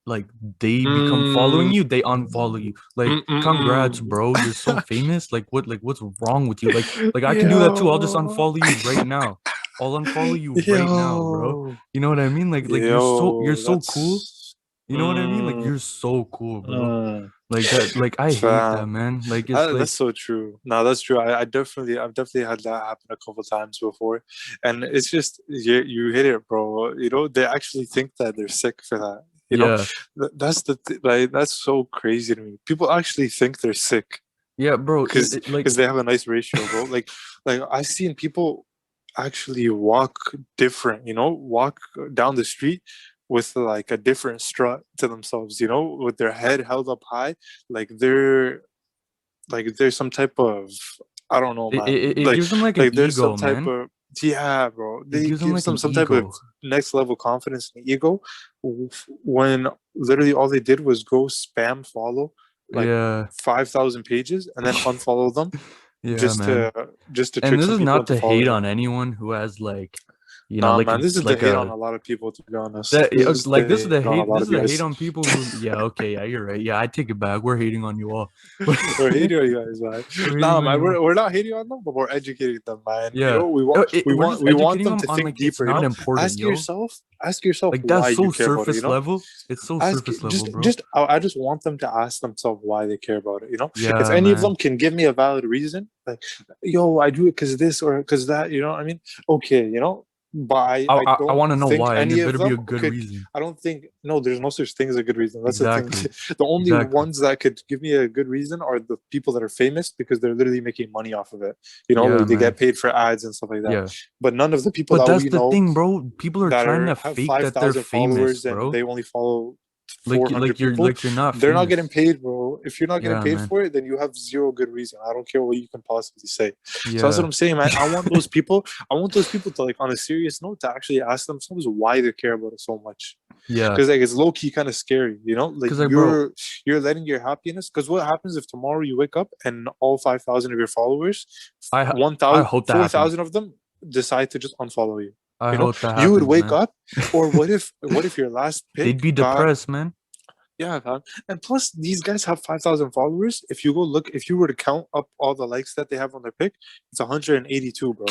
Speaker 1: they become following
Speaker 2: Mm,
Speaker 1: you, they unfollow you. Like, congrats,
Speaker 2: mm.
Speaker 1: bro. You're so famous. What's wrong with you? Like I can do that too. I'll just
Speaker 2: Yo,
Speaker 1: unfollow you right now. I'll unfollow you right now, bro.
Speaker 2: yo,
Speaker 1: You know what I mean? Like you're
Speaker 2: yo,
Speaker 1: so cool.
Speaker 2: that's
Speaker 1: You know what I mean? Like
Speaker 2: mm,
Speaker 1: you're so cool, bro.
Speaker 2: mm,
Speaker 1: Like that, like I hate that,
Speaker 2: fam.
Speaker 1: man. Like it's
Speaker 2: That's
Speaker 1: like,
Speaker 2: so true. No, that's true. I've definitely had that happen a couple times before, and it's just, you hit it, bro. They actually think that they're sick for that.
Speaker 1: yeah.
Speaker 2: Like that's so crazy to me. People actually think they're sick
Speaker 1: Yeah, bro.
Speaker 2: because
Speaker 1: Like
Speaker 2: they have a nice ratio, bro. Like I've seen people actually walk different, walk down the street with like a different strut to themselves, with their head held up high, like there's some type of, I don't know, man.
Speaker 1: it
Speaker 2: Like
Speaker 1: gives them like an
Speaker 2: like there's some
Speaker 1: ego,
Speaker 2: type
Speaker 1: man.
Speaker 2: of, yeah, bro.
Speaker 1: It
Speaker 2: They
Speaker 1: gives them
Speaker 2: give
Speaker 1: like
Speaker 2: them
Speaker 1: an
Speaker 2: some type of
Speaker 1: ego.
Speaker 2: next level confidence and ego, when literally all they did was go spam follow like
Speaker 1: Yeah.
Speaker 2: 5,000 pages and then unfollow them,
Speaker 1: Yeah,
Speaker 2: just
Speaker 1: man.
Speaker 2: to just to
Speaker 1: And
Speaker 2: trick
Speaker 1: this
Speaker 2: some
Speaker 1: is
Speaker 2: people
Speaker 1: not
Speaker 2: into
Speaker 1: to hate
Speaker 2: following
Speaker 1: on
Speaker 2: them.
Speaker 1: anyone who has like,
Speaker 2: Nah,
Speaker 1: like
Speaker 2: man, this is the
Speaker 1: like
Speaker 2: hate on
Speaker 1: a
Speaker 2: a lot of people. To be honest,
Speaker 1: that
Speaker 2: this is the
Speaker 1: like this is the
Speaker 2: hate on a
Speaker 1: hate.
Speaker 2: lot
Speaker 1: This
Speaker 2: of
Speaker 1: is the hate
Speaker 2: guys.
Speaker 1: on people who. Yeah, okay, yeah, you're right. Yeah, I take it back. We're hating on you all.
Speaker 2: We're hating on you guys, man.
Speaker 1: We're
Speaker 2: Nah,
Speaker 1: hating on
Speaker 2: man,
Speaker 1: you all.
Speaker 2: we're not hating on them, but we're educating them, man.
Speaker 1: Yeah.
Speaker 2: We want we
Speaker 1: We're
Speaker 2: want
Speaker 1: just
Speaker 2: we want
Speaker 1: educating
Speaker 2: them
Speaker 1: them
Speaker 2: to
Speaker 1: on
Speaker 2: think
Speaker 1: like it's
Speaker 2: deeper.
Speaker 1: not important, yo.
Speaker 2: Ask yourself
Speaker 1: Like
Speaker 2: why
Speaker 1: that's
Speaker 2: you
Speaker 1: so
Speaker 2: care about it.
Speaker 1: surface level. It's so
Speaker 2: Ask,
Speaker 1: surface level,
Speaker 2: just
Speaker 1: bro.
Speaker 2: I just want them to ask themselves why they care about it. If
Speaker 1: Yeah,
Speaker 2: any of them
Speaker 1: man.
Speaker 2: can give me a valid reason, like, yo, I do it because this or because that. You know what I mean? Okay, but I
Speaker 1: I
Speaker 2: don't
Speaker 1: want to know
Speaker 2: think
Speaker 1: why, and
Speaker 2: any
Speaker 1: it
Speaker 2: of
Speaker 1: better be a
Speaker 2: them
Speaker 1: good
Speaker 2: could.
Speaker 1: reason.
Speaker 2: I don't think, no, there's no such thing as a good reason. That's the thing.
Speaker 1: Exactly.
Speaker 2: The only
Speaker 1: Exactly.
Speaker 2: ones that could give me a good reason are the people that are famous, because they're literally making money off of it.
Speaker 1: Yeah,
Speaker 2: Like they
Speaker 1: man.
Speaker 2: get paid for ads and stuff like that.
Speaker 1: Yeah.
Speaker 2: But none of the people
Speaker 1: But
Speaker 2: that
Speaker 1: that's
Speaker 2: we
Speaker 1: the
Speaker 2: know
Speaker 1: thing, bro. People are
Speaker 2: that
Speaker 1: trying
Speaker 2: are
Speaker 1: to
Speaker 2: have
Speaker 1: fake
Speaker 2: five
Speaker 1: that they're
Speaker 2: thousand
Speaker 1: famous,
Speaker 2: followers and
Speaker 1: bro.
Speaker 2: they only follow 400 people,
Speaker 1: Like you're not
Speaker 2: they're not getting
Speaker 1: famous.
Speaker 2: paid, bro. If you're not getting
Speaker 1: Yeah,
Speaker 2: paid
Speaker 1: man.
Speaker 2: for it, then you have zero good reason. I don't care what you can possibly say. So that's what
Speaker 1: Yeah.
Speaker 2: I'm saying, man. I want those people to, like, on a serious note, to actually ask themselves why they care about it so much.
Speaker 1: Yeah.
Speaker 2: because like it's low key kind of scary, you know, like
Speaker 1: Cause like, bro,
Speaker 2: you're letting your happiness. Because what happens if tomorrow you wake up and all 5,000 of your followers,
Speaker 1: I I
Speaker 2: 1,000,
Speaker 1: hope that
Speaker 2: four
Speaker 1: happens.
Speaker 2: thousand of them decide to just unfollow you?
Speaker 1: I
Speaker 2: You know,
Speaker 1: hope that
Speaker 2: you would
Speaker 1: happens,
Speaker 2: wake
Speaker 1: man.
Speaker 2: up, or what if your last
Speaker 1: They'd
Speaker 2: pick
Speaker 1: be
Speaker 2: got,
Speaker 1: depressed, man.
Speaker 2: yeah, man. And plus, these guys have 5,000 followers. If you go look, if you were to count up all the likes that they have on their pic, it's 182, bro.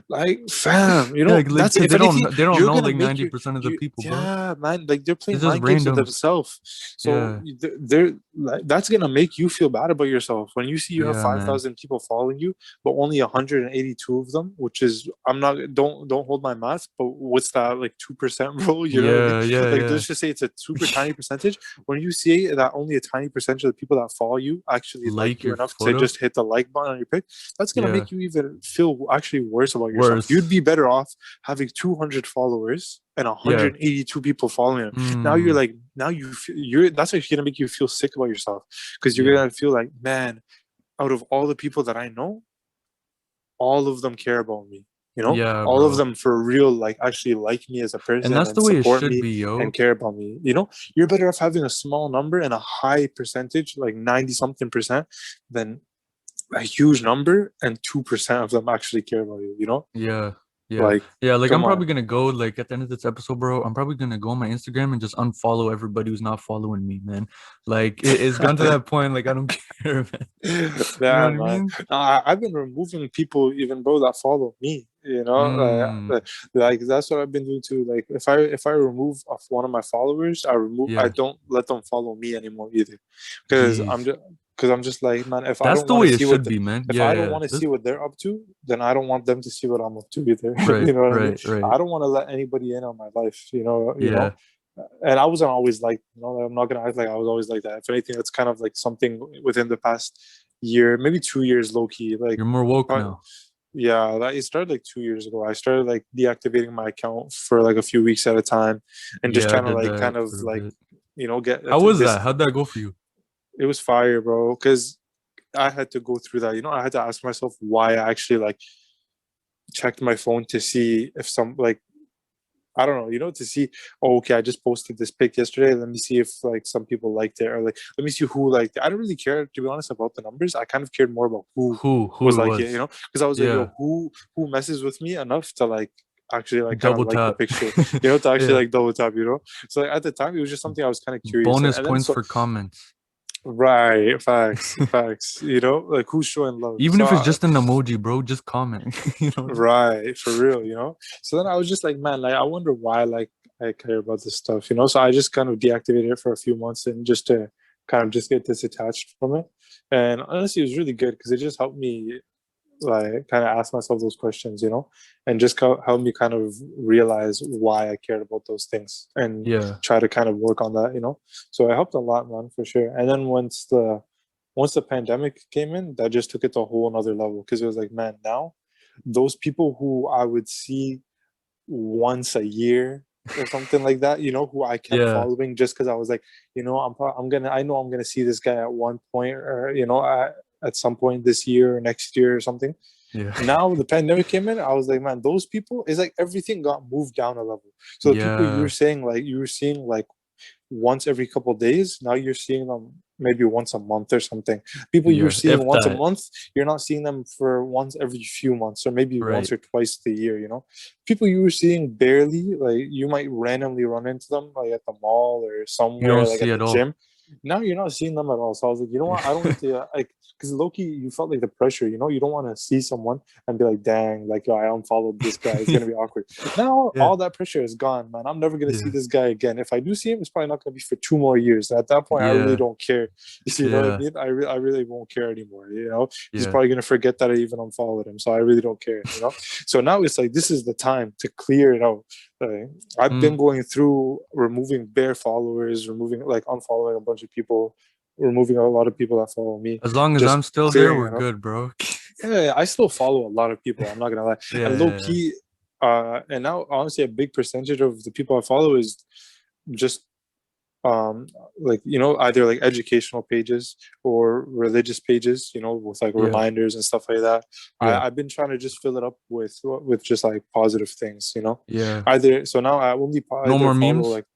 Speaker 2: Like, fam,
Speaker 1: Yeah, like,
Speaker 2: that's,
Speaker 1: cause
Speaker 2: if anything,
Speaker 1: they don't
Speaker 2: you're
Speaker 1: know
Speaker 2: gonna
Speaker 1: like
Speaker 2: make
Speaker 1: 90% of the
Speaker 2: you,
Speaker 1: people, bro.
Speaker 2: yeah, man. Like they're playing
Speaker 1: It's just
Speaker 2: mind games with
Speaker 1: randoms.
Speaker 2: themselves. So
Speaker 1: Yeah,
Speaker 2: they're like, that's gonna make you feel bad about yourself when you see you have
Speaker 1: yeah, man.
Speaker 2: 5,000 people following you, but only 182 of them, which is, I'm not, don't hold my math, but what's that, like 2%, bro? You know what I mean?
Speaker 1: Yeah, yeah,
Speaker 2: Like,
Speaker 1: yeah.
Speaker 2: let's just say it's a super tiny percentage. When you see that only a tiny percentage of the people that follow you actually like
Speaker 1: Like
Speaker 2: you
Speaker 1: your
Speaker 2: enough to
Speaker 1: photo.
Speaker 2: just hit the like button on your pic, that's gonna
Speaker 1: Yeah,
Speaker 2: make you even feel actually worse about yourself. You'd
Speaker 1: worse.
Speaker 2: be better off having 200 followers and
Speaker 1: Yeah.
Speaker 2: 182 people following him. Now you're
Speaker 1: Mm,
Speaker 2: like, now you feel, you're, that's actually gonna make you feel sick about yourself, because you're
Speaker 1: yeah,
Speaker 2: gonna feel like, man, out of all the people that I know, all of them care about me. You know,
Speaker 1: yeah,
Speaker 2: all of
Speaker 1: bro.
Speaker 2: them for real, like actually like me as a
Speaker 1: And
Speaker 2: person
Speaker 1: that's
Speaker 2: and
Speaker 1: the way it
Speaker 2: support
Speaker 1: should
Speaker 2: me
Speaker 1: be,
Speaker 2: and
Speaker 1: yo.
Speaker 2: care about me. You know, you're better off having a small number and a high percentage, like 90 something percent, than a huge number and 2% of them actually care about you. You know,
Speaker 1: Yeah. Yeah.
Speaker 2: like,
Speaker 1: Yeah. Like I'm
Speaker 2: come
Speaker 1: probably
Speaker 2: on.
Speaker 1: gonna go like at the end of this episode, bro. I'm probably gonna go on my Instagram and just unfollow everybody who's not following me, man. Like it's gone to that point, like I don't care, man. You know
Speaker 2: Yeah,
Speaker 1: what I
Speaker 2: man.
Speaker 1: mean?
Speaker 2: I've been removing people, even bro, that follow me. You know,
Speaker 1: Mm,
Speaker 2: like that's what I've been doing too. Like if I remove off one of my followers, I
Speaker 1: yeah.
Speaker 2: don't let them follow me anymore either, because
Speaker 1: Jeez.
Speaker 2: I'm just like, man, if I
Speaker 1: That's
Speaker 2: don't
Speaker 1: the
Speaker 2: want to
Speaker 1: way it
Speaker 2: see what
Speaker 1: should be, man.
Speaker 2: if
Speaker 1: Yeah,
Speaker 2: I don't
Speaker 1: yeah.
Speaker 2: want to see what they're up to, then I don't want them to see what I'm up to either.
Speaker 1: Right,
Speaker 2: You know what I mean?
Speaker 1: right, right.
Speaker 2: I don't want to let anybody in on my life. You know.
Speaker 1: Yeah.
Speaker 2: And I wasn't always like, you know, I'm not gonna act like I was always like that. If anything, that's kind of like something within the past year, maybe 2 years, low key. Like,
Speaker 1: You're more woke
Speaker 2: probably,
Speaker 1: now.
Speaker 2: yeah, that it started like 2 years ago. I started like deactivating my account for like a few weeks at a time, and just
Speaker 1: Yeah, I
Speaker 2: trying to
Speaker 1: did
Speaker 2: like
Speaker 1: that
Speaker 2: kind of
Speaker 1: for a
Speaker 2: like,
Speaker 1: bit.
Speaker 2: you know, get
Speaker 1: How was that?
Speaker 2: this.
Speaker 1: How'd that go for you?
Speaker 2: It was fire, bro. Because I had to go through that. You know, I had to ask myself why I actually like checked my phone to see if some like, I don't know, you know, to see, oh, okay, I just posted this pic yesterday. Let me see if like some people liked it, or like, let me see who liked it. I don't really care, to be honest, about the numbers. I kind of cared more about who
Speaker 1: Who
Speaker 2: was
Speaker 1: it
Speaker 2: like it, you
Speaker 1: was?
Speaker 2: know, because I was like,
Speaker 1: Yeah.
Speaker 2: yo, who messes with me enough to like actually like kind of
Speaker 1: Double
Speaker 2: like the
Speaker 1: tap.
Speaker 2: picture, you know, to actually
Speaker 1: Yeah.
Speaker 2: like double tap, you know. So like, at the time, it was just something I was kind of curious,
Speaker 1: Bonus
Speaker 2: and then
Speaker 1: points
Speaker 2: so
Speaker 1: for comments.
Speaker 2: right, facts, you know, like who's showing love.
Speaker 1: Even
Speaker 2: So
Speaker 1: if it's just an emoji, bro, just comment. You know?
Speaker 2: right, for real, you know. So then I was just like, man, like I wonder why like I care about this stuff, you know. So I just kind of deactivated it for a few months and just to kind of just get disattached from it. And honestly, it was really good because it just helped me like kind of ask myself those questions, you know, and just help me kind of realize why I cared about those things and
Speaker 1: Yeah.
Speaker 2: try to kind of work on that, you know. So it helped a lot, man, for sure. And then once the pandemic came in, that just took it to a whole another level, because it was like, man, now those people who I would see once a year or something like that, you know, who I kept
Speaker 1: Yeah.
Speaker 2: following just because I was like, you know, I know I'm gonna see this guy at one point, or you know, at some point this year or next year or something.
Speaker 1: Yeah.
Speaker 2: Now the pandemic came in, I was like, man, those people, it's like everything got moved down a level. So the people
Speaker 1: Yeah.
Speaker 2: you were seeing like once every couple of days, now you're seeing them maybe once a month or something. People you were
Speaker 1: Yeah.
Speaker 2: seeing
Speaker 1: If
Speaker 2: once a
Speaker 1: that.
Speaker 2: month, you're not seeing them for once every few months, or maybe once
Speaker 1: Right.
Speaker 2: or twice a year, you know. People you were seeing barely, like you might randomly run into them like at the mall or
Speaker 1: You don't
Speaker 2: somewhere, like
Speaker 1: see
Speaker 2: at the
Speaker 1: at all.
Speaker 2: gym. Now you're not seeing them at all. So I was like, you know
Speaker 1: Yeah.
Speaker 2: what, I don't need to like, because Loki, you felt like the pressure, you know, you don't want to see someone and be like, dang, like, yo, I unfollowed this guy, it's gonna be awkward. Now
Speaker 1: Yeah.
Speaker 2: all that pressure is gone, man. I'm never gonna see
Speaker 1: Yeah.
Speaker 2: this guy again. If I do see him, it's probably not gonna be for 2 more years. At that point, I really
Speaker 1: Yeah.
Speaker 2: don't care. You know what I
Speaker 1: Yeah.
Speaker 2: mean? I really won't care anymore. You know, he's
Speaker 1: Yeah.
Speaker 2: probably gonna forget that I even unfollowed him. So I really don't care. You know. So now it's like this is the time to clear it out. I've been
Speaker 1: Mm.
Speaker 2: going through removing bare followers, removing like unfollowing a bunch of people, removing a lot of people that follow me,
Speaker 1: As long as
Speaker 2: just
Speaker 1: I'm still there,
Speaker 2: clearing
Speaker 1: we're
Speaker 2: it up.
Speaker 1: good, bro.
Speaker 2: Yeah, I still follow a lot of people. I'm not gonna lie,
Speaker 1: Yeah.
Speaker 2: and low
Speaker 1: Yeah.
Speaker 2: key, and now honestly, a big percentage of the people I follow is just um like, you know, either like educational pages or religious pages, you know, with like
Speaker 1: Yeah.
Speaker 2: reminders and stuff like that.
Speaker 1: Yeah.
Speaker 2: I've been trying to just fill it up with just like positive things, you know.
Speaker 1: Yeah.
Speaker 2: Either so now I only
Speaker 1: No
Speaker 2: either
Speaker 1: more
Speaker 2: follow
Speaker 1: memes.
Speaker 2: like,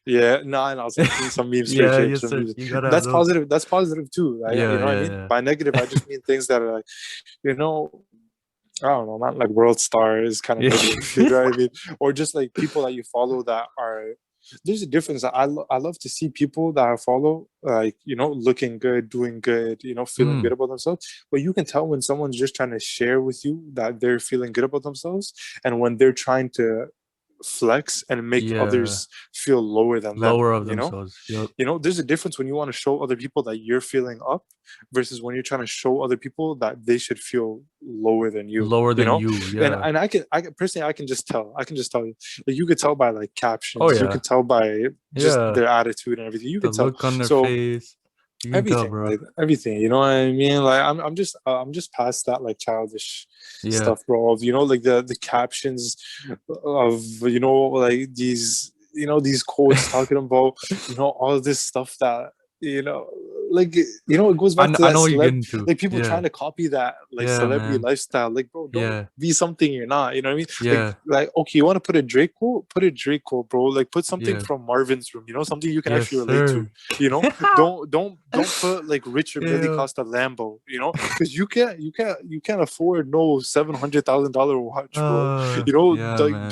Speaker 2: Yeah, no, and I'll send you some memes straight
Speaker 1: Yeah,
Speaker 2: here.
Speaker 1: yes,
Speaker 2: Some
Speaker 1: sir.
Speaker 2: memes.
Speaker 1: You gotta have
Speaker 2: That's
Speaker 1: those.
Speaker 2: positive. That's positive too. You
Speaker 1: Yeah,
Speaker 2: know what I
Speaker 1: yeah,
Speaker 2: mean?
Speaker 1: yeah.
Speaker 2: By negative, I just mean things that are like, you know, I don't know, not like world star is kind of negative. You know what I mean? Or just like people that you follow that are. There's a difference. I love to see people that I follow, like, you know, looking good, doing good, you know, feeling good
Speaker 1: Mm,
Speaker 2: about themselves. But you can tell when someone's just trying to share with you that they're feeling good about themselves, and when they're trying to flex and make
Speaker 1: yeah.
Speaker 2: others feel lower than them.
Speaker 1: Lower of themselves. Yep.
Speaker 2: You know, there's a difference when you want to show other people that you're feeling up versus when you're trying to show other people that they should feel lower than you,
Speaker 1: Lower
Speaker 2: you
Speaker 1: than
Speaker 2: know.
Speaker 1: you.
Speaker 2: and
Speaker 1: Yeah.
Speaker 2: and I can personally, I can just tell you, like, you could tell by like
Speaker 1: Oh
Speaker 2: captions, you
Speaker 1: yeah.
Speaker 2: can tell by just
Speaker 1: Yeah.
Speaker 2: their attitude and everything, you
Speaker 1: The
Speaker 2: could tell.
Speaker 1: look on their
Speaker 2: So
Speaker 1: face. You can tell,
Speaker 2: everything,
Speaker 1: bro.
Speaker 2: like everything, you know what I mean? Like I'm just past that like childish
Speaker 1: Yeah.
Speaker 2: stuff, bro, of, you know, like the captions of, you know, like these, you know, these quotes talking about, you know, all this stuff that, you know, like, you know, it goes back to
Speaker 1: I
Speaker 2: that
Speaker 1: know what you're
Speaker 2: celeb,
Speaker 1: getting to.
Speaker 2: like people trying
Speaker 1: Yeah.
Speaker 2: to copy that like
Speaker 1: Yeah,
Speaker 2: celebrity
Speaker 1: man.
Speaker 2: lifestyle. Like, bro, don't
Speaker 1: Yeah.
Speaker 2: be something you're not, you know what I mean?
Speaker 1: Yeah.
Speaker 2: Like, okay, you want to put a Drake quote, put a Drake quote, bro. Like, put something
Speaker 1: Yeah.
Speaker 2: from Marvin's Room, you know, something you can
Speaker 1: Yes,
Speaker 2: actually relate to,
Speaker 1: sir.
Speaker 2: you know. Don't put like Richard Millie
Speaker 1: Yeah.
Speaker 2: Costa Lambo, you know, because you can't afford no $700,000 watch, bro. You know,
Speaker 1: Yeah,
Speaker 2: like,
Speaker 1: man.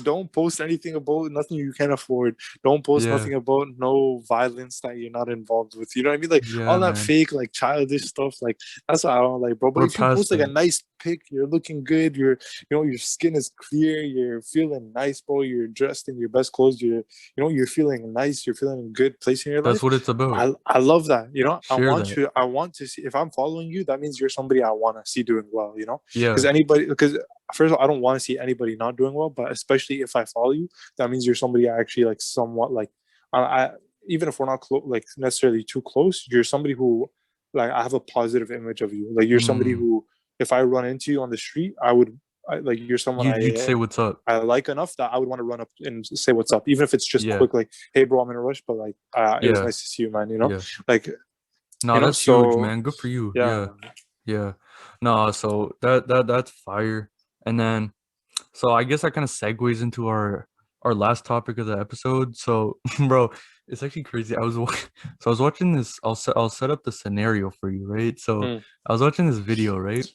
Speaker 2: don't post anything about nothing you can't afford. Don't post
Speaker 1: Yeah.
Speaker 2: nothing about no violence that you're not involved with. You know what I mean? Like
Speaker 1: Yeah,
Speaker 2: all that
Speaker 1: man.
Speaker 2: fake like childish stuff. Like that's what I don't like, bro. But
Speaker 1: We're
Speaker 2: if you post
Speaker 1: past
Speaker 2: like a
Speaker 1: that.
Speaker 2: nice pic, you're looking good. You know, your skin is clear. You're feeling nice, bro. You're dressed in your best clothes. You're feeling nice. You're feeling a good place in your
Speaker 1: That's
Speaker 2: life.
Speaker 1: what it's about.
Speaker 2: I love that. You know,
Speaker 1: Share that.
Speaker 2: I want to see, if I'm following you, that means you're somebody I want to see doing well, you know?
Speaker 1: Yeah.
Speaker 2: Because first of all, I don't want to see anybody not doing well, but especially if I follow you, that means you're somebody I actually like somewhat like. I Even if we're not like necessarily too close, you're somebody who, like, I have a positive image of you. Like, you're somebody
Speaker 1: Mm.
Speaker 2: who, if I run into you on the street, like, you're someone
Speaker 1: You'd say what's up.
Speaker 2: I like enough that I would want to run up and say what's up, even if it's just
Speaker 1: Yeah.
Speaker 2: quick, like, hey, bro, I'm in a rush, but like, it was
Speaker 1: Yeah.
Speaker 2: nice to see you, man. You know,
Speaker 1: Yeah.
Speaker 2: like,
Speaker 1: No, that's huge,
Speaker 2: so
Speaker 1: man. Good for you.
Speaker 2: yeah,
Speaker 1: Yeah. Yeah. No, so that's fire. And then so I guess that kind of segues into our last topic of the episode. So, bro, it's actually crazy. So I was watching this. I'll set up the scenario for you, right? So
Speaker 2: mm,
Speaker 1: I was watching this video, right?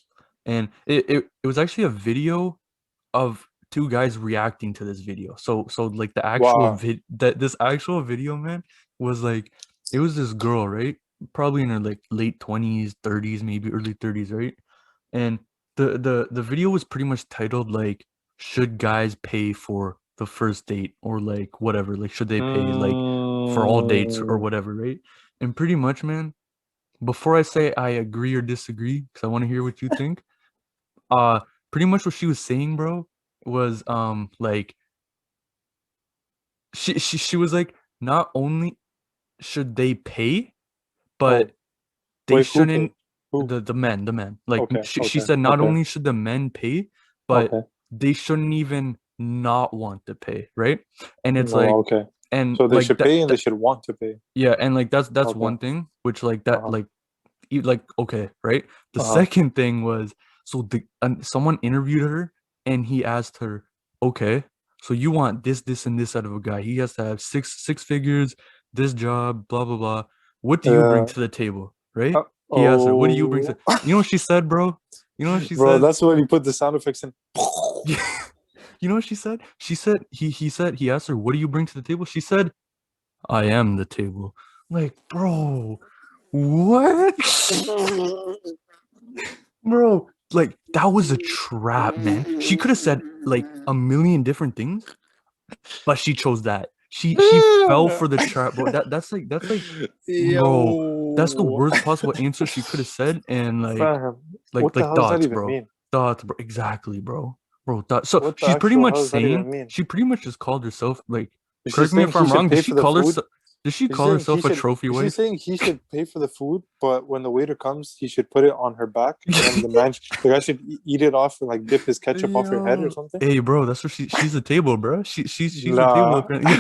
Speaker 1: And it was actually a video of two guys reacting to this video. So like the actual
Speaker 2: wow,
Speaker 1: vid that this actual video, man, was like it was this girl, right? Probably in her like late 20s, 30s, maybe early 30s, right? And the video was pretty much titled like should guys pay for the first date or like whatever, like should they pay like for all dates or
Speaker 2: mm,
Speaker 1: whatever, right? And pretty much, man, before I say I agree or disagree, because I want to hear what you think, uh pretty much what she was saying, bro, was like she was like not only should they pay,
Speaker 2: oh,
Speaker 1: but they
Speaker 2: wait, who paid?
Speaker 1: shouldn't
Speaker 2: Who?
Speaker 1: the men like
Speaker 2: Okay,
Speaker 1: she
Speaker 2: okay,
Speaker 1: said not
Speaker 2: okay,
Speaker 1: only should the men pay, but
Speaker 2: okay.
Speaker 1: they shouldn't even not want to pay, right? And it's
Speaker 2: No,
Speaker 1: like
Speaker 2: okay.
Speaker 1: and
Speaker 2: So they
Speaker 1: like
Speaker 2: should pay and they should want to pay.
Speaker 1: yeah, and like that's
Speaker 2: Okay.
Speaker 1: one thing which like that
Speaker 2: Uh-huh.
Speaker 1: like like okay, right? The
Speaker 2: Uh-huh.
Speaker 1: second thing was so someone interviewed her and he asked her, okay, so you want this and this out of a guy. He has to have six figures, this job, blah blah blah. What do you bring
Speaker 2: Yeah.
Speaker 1: to the table, right? He asked her, what do you bring
Speaker 2: Oh,
Speaker 1: to you know what she said, bro? You know what she
Speaker 2: bro,
Speaker 1: said?
Speaker 2: that's when you put the sound effects in.
Speaker 1: You know what she said? She said he said he asked her, what do you bring to the table? She said, I am the table. Like, bro, what? Bro, like that was a trap, man. She could have said like a million different things, but she chose that. She fell for the trap, bro. That's like, bro, that's the
Speaker 2: Yo,
Speaker 1: worst possible answer she could have said, and
Speaker 2: fam, what the
Speaker 1: like
Speaker 2: hell does that
Speaker 1: thoughts,
Speaker 2: even
Speaker 1: bro.
Speaker 2: mean?
Speaker 1: Thoughts, bro. Exactly, bro. Bro, thoughts. So
Speaker 2: What the
Speaker 1: she's pretty
Speaker 2: actual
Speaker 1: much
Speaker 2: hell does that
Speaker 1: saying
Speaker 2: even mean?
Speaker 1: she pretty much just called herself like.
Speaker 2: Is she
Speaker 1: Correct me
Speaker 2: saying
Speaker 1: if
Speaker 2: he
Speaker 1: I'm
Speaker 2: should
Speaker 1: wrong.
Speaker 2: pay for the food?
Speaker 1: Did she
Speaker 2: Is she
Speaker 1: call
Speaker 2: saying he
Speaker 1: herself a
Speaker 2: should?
Speaker 1: trophy
Speaker 2: Is she
Speaker 1: wife?
Speaker 2: saying he should pay for the food, but when the waiter comes, he should put it on her back, and then the guy should eat it off and like dip his ketchup off her head or
Speaker 1: Yo,
Speaker 2: something?
Speaker 1: hey, bro, that's what she's a table, bro. She's a table
Speaker 2: Nah.
Speaker 1: apparently.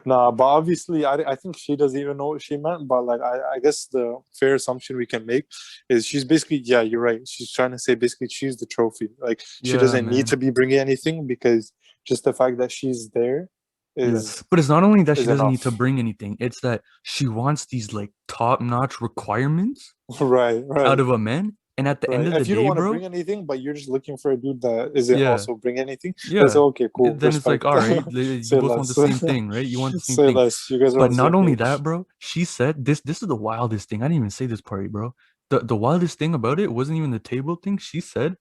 Speaker 2: Nah, but obviously, I think she doesn't even know what she meant. But like, I guess the fair assumption we can make is she's basically, yeah, you're right. She's trying to say basically she's the trophy. Like, she
Speaker 1: Yeah,
Speaker 2: doesn't need
Speaker 1: man.
Speaker 2: to be bringing anything because just the fact that she's there.
Speaker 1: Yeah.
Speaker 2: is
Speaker 1: But it's not only that she
Speaker 2: is
Speaker 1: doesn't need to
Speaker 2: enough.
Speaker 1: bring anything, it's that she wants these like top-notch requirements
Speaker 2: Right,
Speaker 1: out
Speaker 2: right,
Speaker 1: of a man. And at the end
Speaker 2: right.
Speaker 1: of the
Speaker 2: If you don't
Speaker 1: day,
Speaker 2: want to
Speaker 1: bro,
Speaker 2: bring anything, but you're just looking for a dude that isn't
Speaker 1: yeah,
Speaker 2: also bring anything, that's
Speaker 1: yeah.
Speaker 2: okay, cool,
Speaker 1: Then it's like,
Speaker 2: respect.
Speaker 1: all right, you
Speaker 2: Say
Speaker 1: both want the
Speaker 2: less.
Speaker 1: same thing, right? You want the same
Speaker 2: Say
Speaker 1: thing.
Speaker 2: less. You guys are on
Speaker 1: But
Speaker 2: the
Speaker 1: not
Speaker 2: same
Speaker 1: only that,
Speaker 2: page.
Speaker 1: bro, she said this is the wildest thing. I didn't even say this part, bro. The wildest thing about it wasn't even the table thing. She said,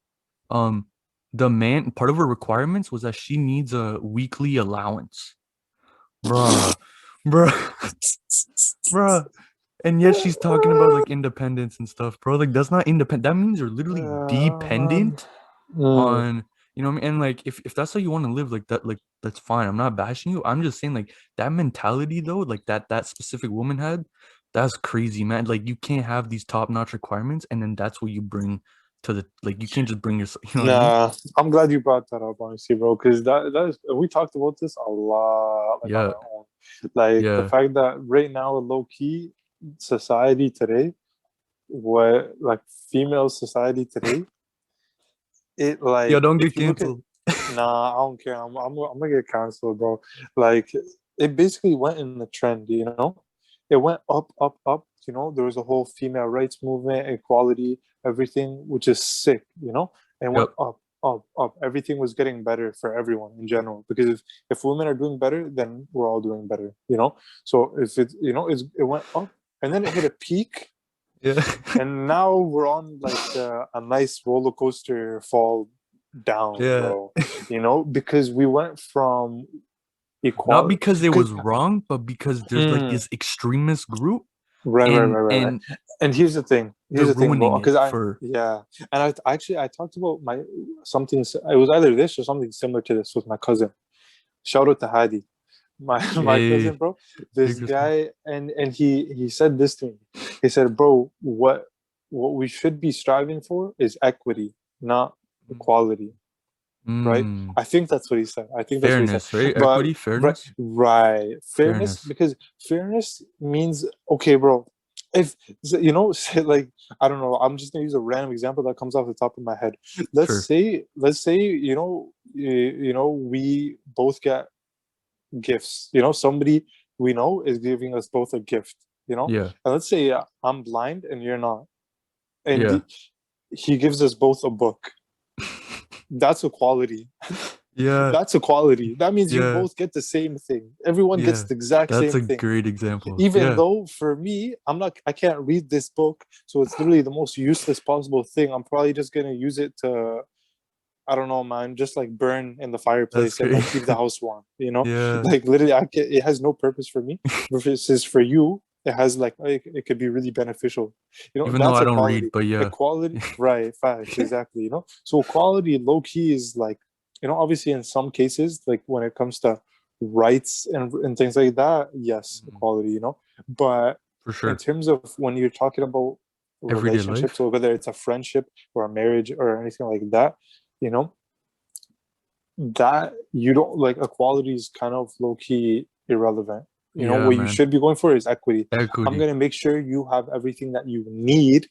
Speaker 1: um, the man part of her requirements was that she needs a weekly allowance. Bruh, bruh, bruh. And yet she's talking about like independence and stuff, bro. Like that's not independent. That means you're literally
Speaker 2: Man.
Speaker 1: dependent
Speaker 2: Mm.
Speaker 1: on, you know what I mean? And like if that's how you want to live, like that's fine. I'm not bashing you. I'm just saying like that mentality though, like that specific woman had, that's crazy, man. Like you can't have these top-notch requirements and then that's what you bring to the like you can't just bring yourself, you know what I mean?
Speaker 2: Nah, I'm glad you brought that up, honestly, bro. Because that is we talked about this a lot, like on
Speaker 1: Yeah,
Speaker 2: our own. Like the
Speaker 1: yeah.
Speaker 2: fact that right now, low key society today, what like female society today, it
Speaker 1: Yo,
Speaker 2: like
Speaker 1: don't get
Speaker 2: if you look at,
Speaker 1: canceled.
Speaker 2: nah, I don't care. I'm gonna get canceled, bro. Like it basically went in the trend, you know. It went up, up, up. You know, there was a whole female rights movement, equality, everything, which is sick, you know. And went
Speaker 1: Yep.
Speaker 2: up, up, up. Everything was getting better for everyone in general because if women are doing better, then we're all doing better, you know. So if it, you know, it went up and then it hit a peak
Speaker 1: Yeah.
Speaker 2: and now we're on like a nice roller coaster fall down,
Speaker 1: Yeah.
Speaker 2: bro. You know, because we went from
Speaker 1: Not
Speaker 2: equality.
Speaker 1: because it
Speaker 2: Because
Speaker 1: was wrong, but because there's like
Speaker 2: mm,
Speaker 1: this extremist group
Speaker 2: right, right, right, right, right.
Speaker 1: and
Speaker 2: And here's the thing.
Speaker 1: they're
Speaker 2: Here's the thing, bro.
Speaker 1: ruining it
Speaker 2: Because I
Speaker 1: for
Speaker 2: yeah, and I talked about my something. It was either this or something similar to this with my cousin. Shout out to Hadi, my
Speaker 1: hey,
Speaker 2: cousin, bro.
Speaker 1: hey
Speaker 2: This
Speaker 1: Christmas.
Speaker 2: guy, and he said this to me. He said, "Bro, what we should be striving for is equity, not equality." Right?
Speaker 1: Mm,
Speaker 2: I think that's what he said. I think that's what he said.
Speaker 1: fairness, right?
Speaker 2: But
Speaker 1: Equity,
Speaker 2: right,
Speaker 1: fairness,
Speaker 2: right, fairness,
Speaker 1: fairness.
Speaker 2: because fairness means okay, bro. If you know, say, like I don't know, I'm just gonna use a random example that comes off the top of my head.
Speaker 1: Sure.
Speaker 2: Let's say you know, we both get gifts. You know, somebody we know is giving us both a gift. You know,
Speaker 1: Yeah.
Speaker 2: and let's say I'm blind and you're not, and
Speaker 1: Yeah.
Speaker 2: he gives us both a book. That's equality.
Speaker 1: Yeah.
Speaker 2: That's equality. That means you
Speaker 1: Yeah.
Speaker 2: both get the same thing. Everyone gets
Speaker 1: Yeah.
Speaker 2: the exact
Speaker 1: That's
Speaker 2: same
Speaker 1: a
Speaker 2: thing.
Speaker 1: great example.
Speaker 2: Even
Speaker 1: Yeah.
Speaker 2: though for me, I can't read this book, so it's literally the most useless possible thing. I'm probably just gonna use it to, I don't know, man, just like burn in the
Speaker 1: That's
Speaker 2: fireplace and
Speaker 1: great.
Speaker 2: like keep the house warm. You know,
Speaker 1: Yeah.
Speaker 2: like literally, it has no purpose for me. Versus for you, it has like it could be really beneficial. You know,
Speaker 1: Even though
Speaker 2: that's
Speaker 1: I don't read,
Speaker 2: equality.
Speaker 1: but yeah.
Speaker 2: Equality, right? Facts, exactly. You know, so equality, low key, is like, you know, obviously in some cases, like when it comes to rights and things like that, yes,
Speaker 1: Mhm.
Speaker 2: equality. You know, but
Speaker 1: For
Speaker 2: in
Speaker 1: sure.
Speaker 2: terms of when you're talking about
Speaker 1: Everyday
Speaker 2: relationships,
Speaker 1: life.
Speaker 2: or whether it's a friendship or a marriage or anything like that, you know, that you don't like, equality is kind of low key irrelevant. You know,
Speaker 1: Yeah,
Speaker 2: what you
Speaker 1: man.
Speaker 2: should be going for is equity. I'm
Speaker 1: Equity.
Speaker 2: going to make sure you have everything that you need,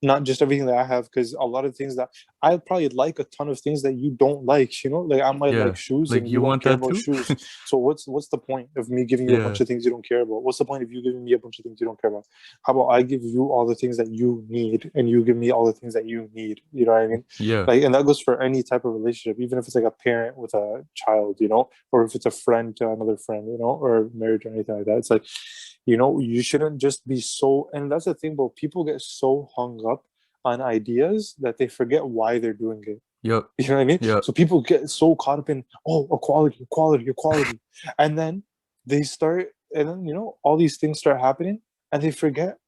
Speaker 2: not just everything that I have, because a lot of things that I probably like a ton of things that you don't like, you know, like I might like
Speaker 1: Yeah.
Speaker 2: shoes
Speaker 1: Like
Speaker 2: and you
Speaker 1: you
Speaker 2: don't
Speaker 1: want
Speaker 2: care
Speaker 1: that
Speaker 2: about
Speaker 1: too?
Speaker 2: shoes. So what's the point of me giving you a
Speaker 1: Yeah.
Speaker 2: bunch of things you don't care about? What's the point of you giving me a bunch of things you don't care about? How about I give you all the things that you need and you give me all the things that you need? You know what I mean?
Speaker 1: Yeah.
Speaker 2: Like, and that goes for any type of relationship, even if it's like a parent with a child, you know, or if it's a friend to another friend, you know, or marriage or anything like that. It's like, you know, you shouldn't just be so, and that's the thing, bro. People get so hung up on ideas that they forget why they're doing it.
Speaker 1: Yep.
Speaker 2: You know what I mean?
Speaker 1: Yep.
Speaker 2: So people get so caught up in, oh, equality, equality, equality. And then they start, and then, you know, all these things start happening and they forget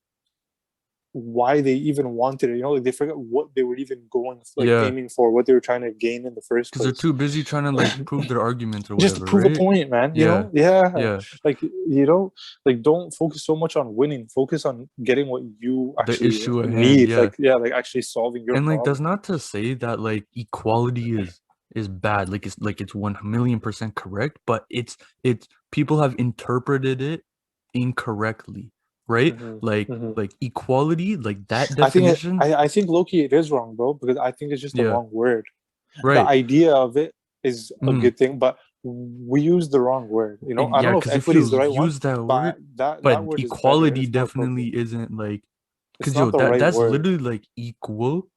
Speaker 2: why they even wanted it. You know, like they forget what they were even going, like
Speaker 1: Yeah.
Speaker 2: aiming for, what they were trying to gain in the first
Speaker 1: Because they're
Speaker 2: place.
Speaker 1: too busy trying to like prove their argument or
Speaker 2: Just to
Speaker 1: whatever,
Speaker 2: prove a
Speaker 1: right?
Speaker 2: point, man. You
Speaker 1: Yeah.
Speaker 2: know, yeah.
Speaker 1: Yeah.
Speaker 2: Like, you know, like don't focus so much on winning. Focus on getting what you
Speaker 1: The
Speaker 2: actually
Speaker 1: issue at hand.
Speaker 2: need.
Speaker 1: Yeah.
Speaker 2: Like, yeah, like actually solving your
Speaker 1: And like that's
Speaker 2: problem.
Speaker 1: not to say that like equality is bad. Like it's 1,000,000% correct, but it's people have interpreted it incorrectly, right?
Speaker 2: Hmm.
Speaker 1: Like
Speaker 2: Hmm.
Speaker 1: like equality, like that
Speaker 2: I think
Speaker 1: definition.
Speaker 2: I think Loki, it is wrong, bro, because I think it's just the
Speaker 1: Yeah.
Speaker 2: wrong word. The
Speaker 1: Right.
Speaker 2: idea of it is a
Speaker 1: Mm,
Speaker 2: good thing, but we use the wrong word. You know, I don't
Speaker 1: Yeah,
Speaker 2: know if
Speaker 1: because if
Speaker 2: equity is
Speaker 1: you
Speaker 2: the right one,
Speaker 1: use that word,
Speaker 2: but that
Speaker 1: but
Speaker 2: word is better.
Speaker 1: equality
Speaker 2: It's more
Speaker 1: definitely
Speaker 2: appropriate.
Speaker 1: isn't like,
Speaker 2: It's
Speaker 1: because yo,
Speaker 2: not the
Speaker 1: that
Speaker 2: right
Speaker 1: that's
Speaker 2: word.
Speaker 1: literally like equal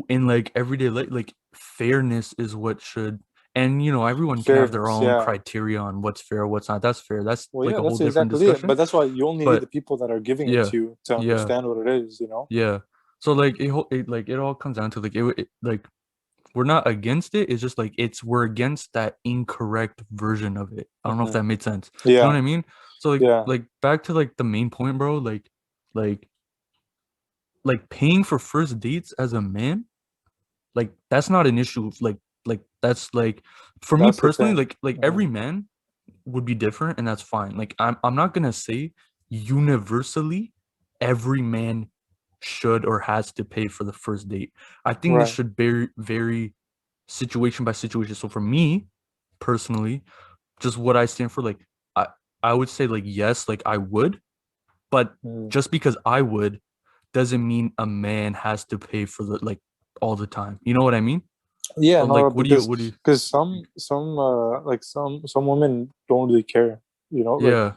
Speaker 1: in like everyday life. Like fairness is what should, and everyone can have their
Speaker 2: Fairness,
Speaker 1: own
Speaker 2: yeah.
Speaker 1: criteria on what's fair, what's not. That's fair. That's
Speaker 2: Well,
Speaker 1: like
Speaker 2: yeah,
Speaker 1: a whole
Speaker 2: that's
Speaker 1: different
Speaker 2: exactly it.
Speaker 1: discussion.
Speaker 2: But that's why you only need the
Speaker 1: But
Speaker 2: people that are giving it
Speaker 1: yeah,
Speaker 2: to you to
Speaker 1: yeah,
Speaker 2: understand what it is, you know?
Speaker 1: yeah. So like it all comes down to like like we're not against it. It's just like we're against that incorrect version of it. I don't know if
Speaker 2: Hmm.
Speaker 1: that made sense. You know what
Speaker 2: Yeah,
Speaker 1: I mean? So
Speaker 2: yeah.
Speaker 1: like back to like the main point, bro. Like like paying for first dates as a man, like that's not an issue. Like that's like for me
Speaker 2: That's the
Speaker 1: personally,
Speaker 2: thing.
Speaker 1: like
Speaker 2: Hmm.
Speaker 1: every man would be different, and that's fine. Like I'm not gonna say universally every man should or has to pay for the first date. I think this
Speaker 2: Right.
Speaker 1: should vary situation by situation. So for me personally, just what I stand for, like I I would say like yes, like I would, but
Speaker 2: Mm.
Speaker 1: just because I would doesn't mean a man has to pay for the like all the time. You know what I mean?
Speaker 2: Yeah,
Speaker 1: So
Speaker 2: no,
Speaker 1: like
Speaker 2: because
Speaker 1: what do you
Speaker 2: some women don't really care, you know, like
Speaker 1: yeah,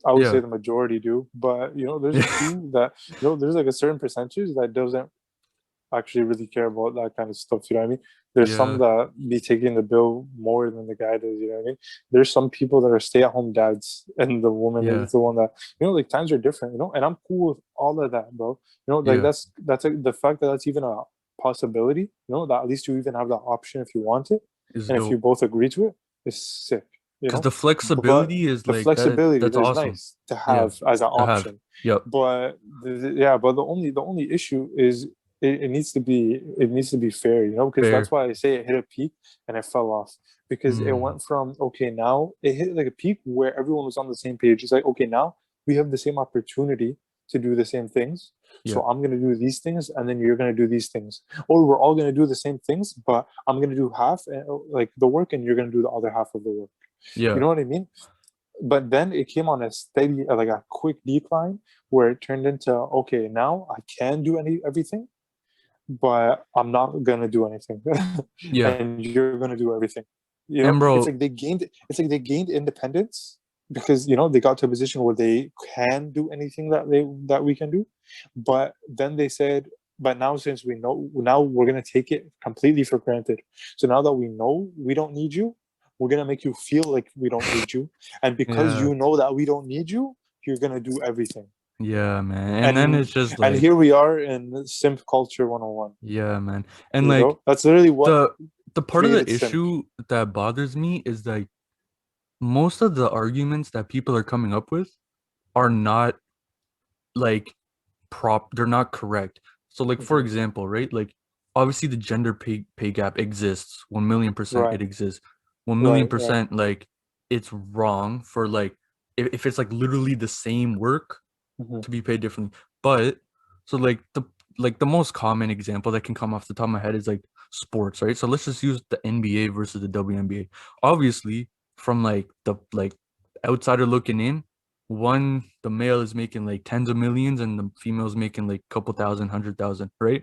Speaker 2: I would say
Speaker 1: yeah,
Speaker 2: the majority do, but there's a few that there's like a certain percentage that doesn't actually really care about that kind of stuff. You know what I mean? There's some
Speaker 1: yeah,
Speaker 2: that be taking the bill more than the guy does. You know what I mean? There's some people that are stay-at-home dads, and the woman
Speaker 1: yeah,
Speaker 2: is the one that like times are different. And I'm cool with all of that, bro. Like
Speaker 1: yeah.
Speaker 2: the fact that that's even a possibility. That at least you even have that option if you want it,
Speaker 1: Is
Speaker 2: and if you
Speaker 1: dope.
Speaker 2: both agree to it, is sick.
Speaker 1: Because the
Speaker 2: But
Speaker 1: flexibility is
Speaker 2: the
Speaker 1: like that.
Speaker 2: flexibility
Speaker 1: That's
Speaker 2: is
Speaker 1: awesome.
Speaker 2: nice to
Speaker 1: Yeah,
Speaker 2: have as an
Speaker 1: to have.
Speaker 2: option.
Speaker 1: Yep.
Speaker 2: But the only issue is it needs to be fair, because that's
Speaker 1: Fair.
Speaker 2: why I say it hit a peak and it fell off, because it
Speaker 1: Mm,
Speaker 2: went from, okay, now it hit like a peak where everyone was on the same page. It's like, okay, now we have the same opportunity to do the same things,
Speaker 1: yeah.
Speaker 2: so I'm going to do these things and then you're going to do these things, or we're all going to do the same things, but I'm going to do half, like the work, and you're going to do the other half of the work. You
Speaker 1: Yeah.
Speaker 2: know what I mean? But then it came on a steady, like a quick decline, where it turned into, okay, now I can do everything, but I'm not gonna do anything,
Speaker 1: Yeah.
Speaker 2: and you're gonna do everything.
Speaker 1: And
Speaker 2: It's
Speaker 1: bro,
Speaker 2: like they gained independence, because they got to a position where they can do anything that we can do, but then they said, but now, since we know, now we're gonna take it completely for granted. So now that we know we don't need you, we're gonna make you feel like we don't need you, and because
Speaker 1: yeah.
Speaker 2: you know that we don't need you, you're gonna do everything.
Speaker 1: Yeah, man. And then
Speaker 2: and
Speaker 1: it's just
Speaker 2: and
Speaker 1: like,
Speaker 2: here we are in simp culture 101.
Speaker 1: yeah, man. And like
Speaker 2: That's literally what
Speaker 1: the the part of the
Speaker 2: created simp.
Speaker 1: issue that bothers me is like most of the arguments that people are coming up with are not like they're not correct. So like for
Speaker 2: Hmm.
Speaker 1: example, right? Like obviously the gender pay gap exists. 1,000,000%
Speaker 2: Right,
Speaker 1: it exists. One million
Speaker 2: right, right.
Speaker 1: percent like it's wrong for like if it's like literally the same work
Speaker 2: Hmm.
Speaker 1: to be paid differently. But so like the most common example that can come off the top of my head is like sports, right? So let's just use the NBA versus the WNBA. Obviously, from like the outsider looking in, one the male is making like tens of millions and the female is making like couple thousand, 100,000, right?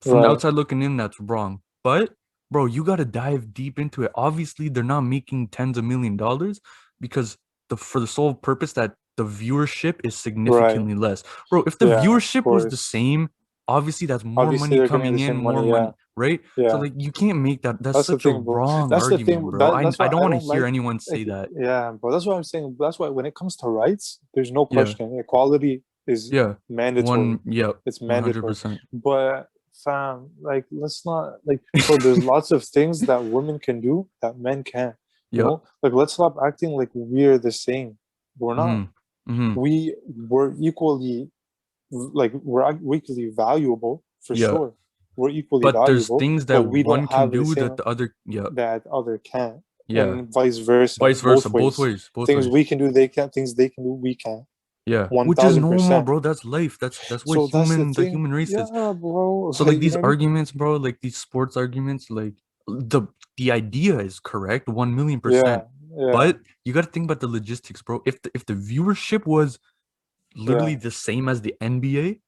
Speaker 1: From the
Speaker 2: Right,
Speaker 1: outside looking in, that's wrong. But bro, you got to dive deep into it. Obviously, they're not making tens of $1 million because for the sole purpose that the viewership is
Speaker 2: right.
Speaker 1: significantly less. Bro, if the
Speaker 2: Yeah, of
Speaker 1: viewership was the
Speaker 2: course.
Speaker 1: same, obviously that's more
Speaker 2: Obviously,
Speaker 1: money
Speaker 2: they're getting the
Speaker 1: coming in,
Speaker 2: same
Speaker 1: more
Speaker 2: money. Yeah,
Speaker 1: money, right? So
Speaker 2: yeah.
Speaker 1: like you can't make that. That's
Speaker 2: That's the
Speaker 1: such a
Speaker 2: thing, bro.
Speaker 1: wrong
Speaker 2: That's the
Speaker 1: argument,
Speaker 2: thing.
Speaker 1: bro.
Speaker 2: That's
Speaker 1: I
Speaker 2: why
Speaker 1: don't
Speaker 2: I
Speaker 1: want to
Speaker 2: don't
Speaker 1: hear
Speaker 2: like.
Speaker 1: anyone say that.
Speaker 2: Yeah, bro. That's what I'm saying. That's why when it comes to rights, there's no
Speaker 1: Yeah.
Speaker 2: question. Equality is
Speaker 1: Yeah.
Speaker 2: mandatory.
Speaker 1: Yep,
Speaker 2: It's mandatory.
Speaker 1: 100%.
Speaker 2: But fam, like, let's not, like, bro. There's lots of things that women can do that men can't.
Speaker 1: Yep.
Speaker 2: Like, let's stop acting like we're the same. We're not.
Speaker 1: Mm-hmm. Mm-hmm.
Speaker 2: We're equally, like, we're equally valuable for
Speaker 1: Yeah.
Speaker 2: sure. We're equally
Speaker 1: But there's
Speaker 2: valuable,
Speaker 1: things
Speaker 2: but
Speaker 1: that
Speaker 2: we don't
Speaker 1: one can
Speaker 2: have the
Speaker 1: do that
Speaker 2: same
Speaker 1: the other, yeah,
Speaker 2: that other can't,
Speaker 1: yeah,
Speaker 2: and vice versa,
Speaker 1: vice versa,
Speaker 2: both
Speaker 1: both
Speaker 2: ways.
Speaker 1: ways, both
Speaker 2: Things
Speaker 1: ways.
Speaker 2: we can do, they can't. Things they can do, we can't.
Speaker 1: Yeah,
Speaker 2: One
Speaker 1: which is
Speaker 2: thousand
Speaker 1: normal,
Speaker 2: percent.
Speaker 1: bro. That's life. That's what
Speaker 2: So that's the
Speaker 1: the
Speaker 2: thing.
Speaker 1: human race is.
Speaker 2: Yeah, bro.
Speaker 1: So
Speaker 2: Like,
Speaker 1: like
Speaker 2: you
Speaker 1: these
Speaker 2: know what I mean?
Speaker 1: arguments, bro, like these sports arguments, like the the idea is correct, 1,000,000%.
Speaker 2: Yeah, yeah,
Speaker 1: But you got to think about the logistics, bro. If the viewership was literally
Speaker 2: yeah,
Speaker 1: the same as the NBA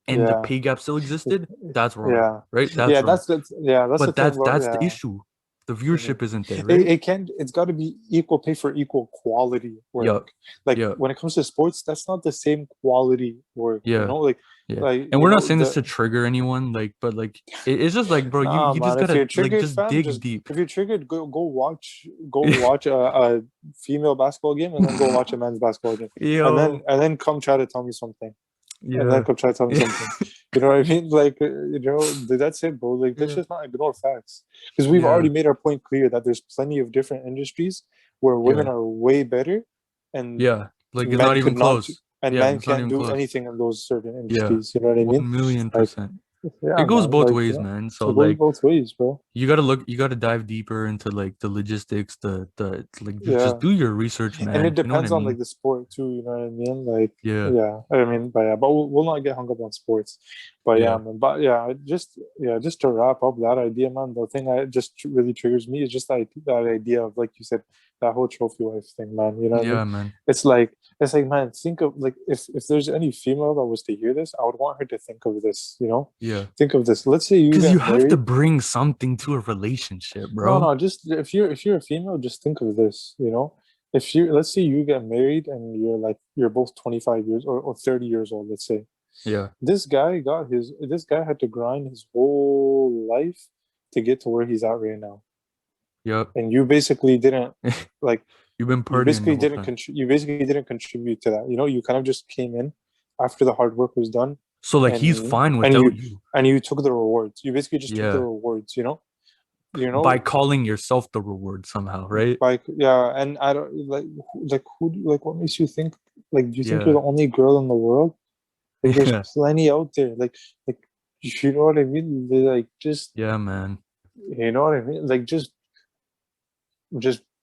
Speaker 1: and the
Speaker 2: yeah,
Speaker 1: pay gap still existed, that's wrong,
Speaker 2: yeah,
Speaker 1: right? That's
Speaker 2: yeah.
Speaker 1: wrong.
Speaker 2: That's yeah. That's the
Speaker 1: But
Speaker 2: thing, bro.
Speaker 1: that's the
Speaker 2: Yeah,
Speaker 1: issue. the
Speaker 2: Mhm.
Speaker 1: viewership isn't there,
Speaker 2: It,
Speaker 1: right?
Speaker 2: it can it's got to be equal pay for equal quality
Speaker 1: Yeah,
Speaker 2: work. Like
Speaker 1: yeah,
Speaker 2: when it comes to sports, that's not the same quality work, you
Speaker 1: yeah.
Speaker 2: know?
Speaker 1: Yeah.
Speaker 2: Like
Speaker 1: And
Speaker 2: you
Speaker 1: we're not
Speaker 2: know
Speaker 1: saying this
Speaker 2: the
Speaker 1: to trigger anyone, like, but like it's just like, bro,
Speaker 2: Nah,
Speaker 1: you just
Speaker 2: man. If
Speaker 1: gotta
Speaker 2: you're
Speaker 1: like
Speaker 2: triggered,
Speaker 1: just
Speaker 2: fam,
Speaker 1: dig
Speaker 2: just
Speaker 1: deep.
Speaker 2: if you're triggered, go watch a female basketball game, and then go watch a men's basketball game,
Speaker 1: Yo,
Speaker 2: and then come try to tell me something, and then
Speaker 1: yeah.
Speaker 2: come try to tell me something. You know what I mean? Like that's it, bro. Like let's
Speaker 1: Yeah.
Speaker 2: just not ignore facts because we've
Speaker 1: Yeah.
Speaker 2: already made our point clear that there's plenty of different industries where women
Speaker 1: Yeah.
Speaker 2: are way better, and
Speaker 1: Yeah. Like it's
Speaker 2: men
Speaker 1: not
Speaker 2: could
Speaker 1: even
Speaker 2: not,
Speaker 1: close.
Speaker 2: and
Speaker 1: Yeah,
Speaker 2: men
Speaker 1: it's not
Speaker 2: can't
Speaker 1: even
Speaker 2: do
Speaker 1: close.
Speaker 2: anything in those certain
Speaker 1: Yeah.
Speaker 2: industries. You know what I mean?
Speaker 1: 1,000,000%.
Speaker 2: Like, yeah,
Speaker 1: It goes
Speaker 2: man.
Speaker 1: both
Speaker 2: Like,
Speaker 1: ways, man. So
Speaker 2: it goes
Speaker 1: like
Speaker 2: both ways, bro.
Speaker 1: you gotta dive deeper into like the logistics, the like just
Speaker 2: Yeah.
Speaker 1: do your research,
Speaker 2: And it
Speaker 1: man. You know what I
Speaker 2: depends on like
Speaker 1: mean?
Speaker 2: the sport too, you know what I mean? Like,
Speaker 1: Yeah.
Speaker 2: yeah, I mean, but yeah, but we'll not get hung up on sports. But yeah,
Speaker 1: Yeah.
Speaker 2: man. But just to wrap up that idea, man. The thing that just really triggers me is just that idea of like you said, that whole trophy wife thing, man. You know what I mean?
Speaker 1: Yeah, man.
Speaker 2: It's like man, think of like if there's any female that was to hear this, I would want her to think of this. You know,
Speaker 1: Yeah.
Speaker 2: think of this. Let's say you
Speaker 1: Because you
Speaker 2: get
Speaker 1: have to
Speaker 2: married.
Speaker 1: bring something to a relationship,
Speaker 2: No,
Speaker 1: bro.
Speaker 2: no, just if you're a female, just think of this, you know. If you let's say you get married and you're both 25 years or 30 years old, let's say.
Speaker 1: Yeah.
Speaker 2: This guy had to grind his whole life to get to where he's at right now.
Speaker 1: Yep.
Speaker 2: And you basically didn't like
Speaker 1: You've been partying the whole time.
Speaker 2: you basically didn't contribute to that. You know, you kind of just came in after the hard work was done
Speaker 1: So like he's
Speaker 2: and
Speaker 1: fine
Speaker 2: and
Speaker 1: without
Speaker 2: you
Speaker 1: you.
Speaker 2: and you took the rewards. You basically just took the
Speaker 1: Yeah.
Speaker 2: rewards, you know? You
Speaker 1: By
Speaker 2: know,
Speaker 1: calling yourself the reward somehow, right?
Speaker 2: like yeah, and I don't like what makes you think like do you think you're
Speaker 1: Yeah.
Speaker 2: the only girl in the world? Like there's
Speaker 1: Yeah.
Speaker 2: plenty out there. Like you know what I mean? Like just
Speaker 1: Yeah, man.
Speaker 2: you know what I mean? Like just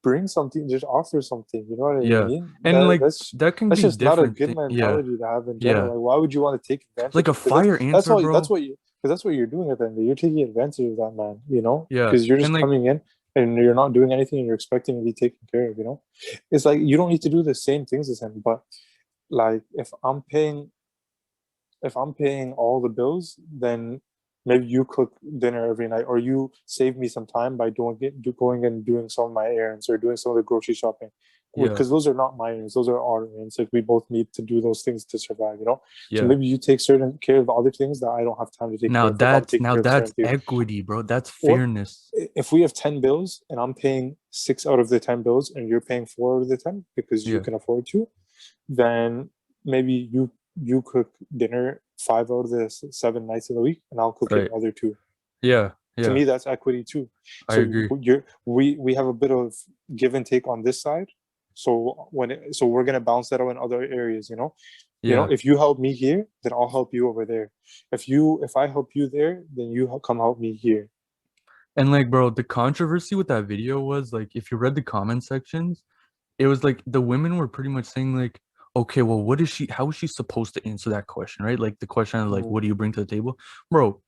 Speaker 2: bring something, just offer something. You know what I
Speaker 1: Yeah.
Speaker 2: mean?
Speaker 1: And
Speaker 2: That
Speaker 1: like
Speaker 2: that's
Speaker 1: that can
Speaker 2: that's
Speaker 1: be
Speaker 2: just not a
Speaker 1: different
Speaker 2: good
Speaker 1: thing. Yeah.
Speaker 2: mentality to have in general.
Speaker 1: Yeah.
Speaker 2: Like why would you want to take
Speaker 1: Like
Speaker 2: advantage
Speaker 1: a
Speaker 2: of? Because that's
Speaker 1: fire
Speaker 2: that's
Speaker 1: answer,
Speaker 2: all that's
Speaker 1: bro.
Speaker 2: what you because that's what you're doing at the end of the day. You're taking advantage of that man. You know,
Speaker 1: Yeah.
Speaker 2: because you're
Speaker 1: And
Speaker 2: just
Speaker 1: like
Speaker 2: coming in and you're not doing anything and you're expecting to be taken care of. You know, it's like you don't need to do the same things as him, but like if I'm paying all the bills, then maybe you cook dinner every night, or you save me some time by going and doing some of my errands or doing some of the grocery shopping,
Speaker 1: yeah.
Speaker 2: because those are not my errands; those are our errands. Like we both need to do those things to survive, you know. So
Speaker 1: Yeah.
Speaker 2: maybe you take certain care of the other things that I don't have time to take care of. Like I'm taking
Speaker 1: Now
Speaker 2: care of
Speaker 1: that's
Speaker 2: certain things.
Speaker 1: equity, bro. That's
Speaker 2: Or
Speaker 1: fairness.
Speaker 2: if we have 10 bills and I'm paying 6 out of the 10 bills, and you're paying 4 out of the 10 because you
Speaker 1: Yeah.
Speaker 2: can afford to, then maybe you cook dinner 5 out of the 7 nights of the week, and I'll cook it
Speaker 1: Right.
Speaker 2: the other two.
Speaker 1: Yeah.
Speaker 2: To
Speaker 1: Yeah.
Speaker 2: me, that's equity too.
Speaker 1: I
Speaker 2: So
Speaker 1: agree.
Speaker 2: we have a bit of give and take on this side. So we're gonna balance that out in other areas.
Speaker 1: Yeah.
Speaker 2: If you help me here, then I'll help you over there. If I help you there, then come help me here.
Speaker 1: And like, bro, the controversy with that video was like, if you read the comment sections, it was like the women were pretty much saying like, okay, well, how is she supposed to answer that question, right? Like the question of like,
Speaker 2: Mhm.
Speaker 1: what do you bring to the table? Bro,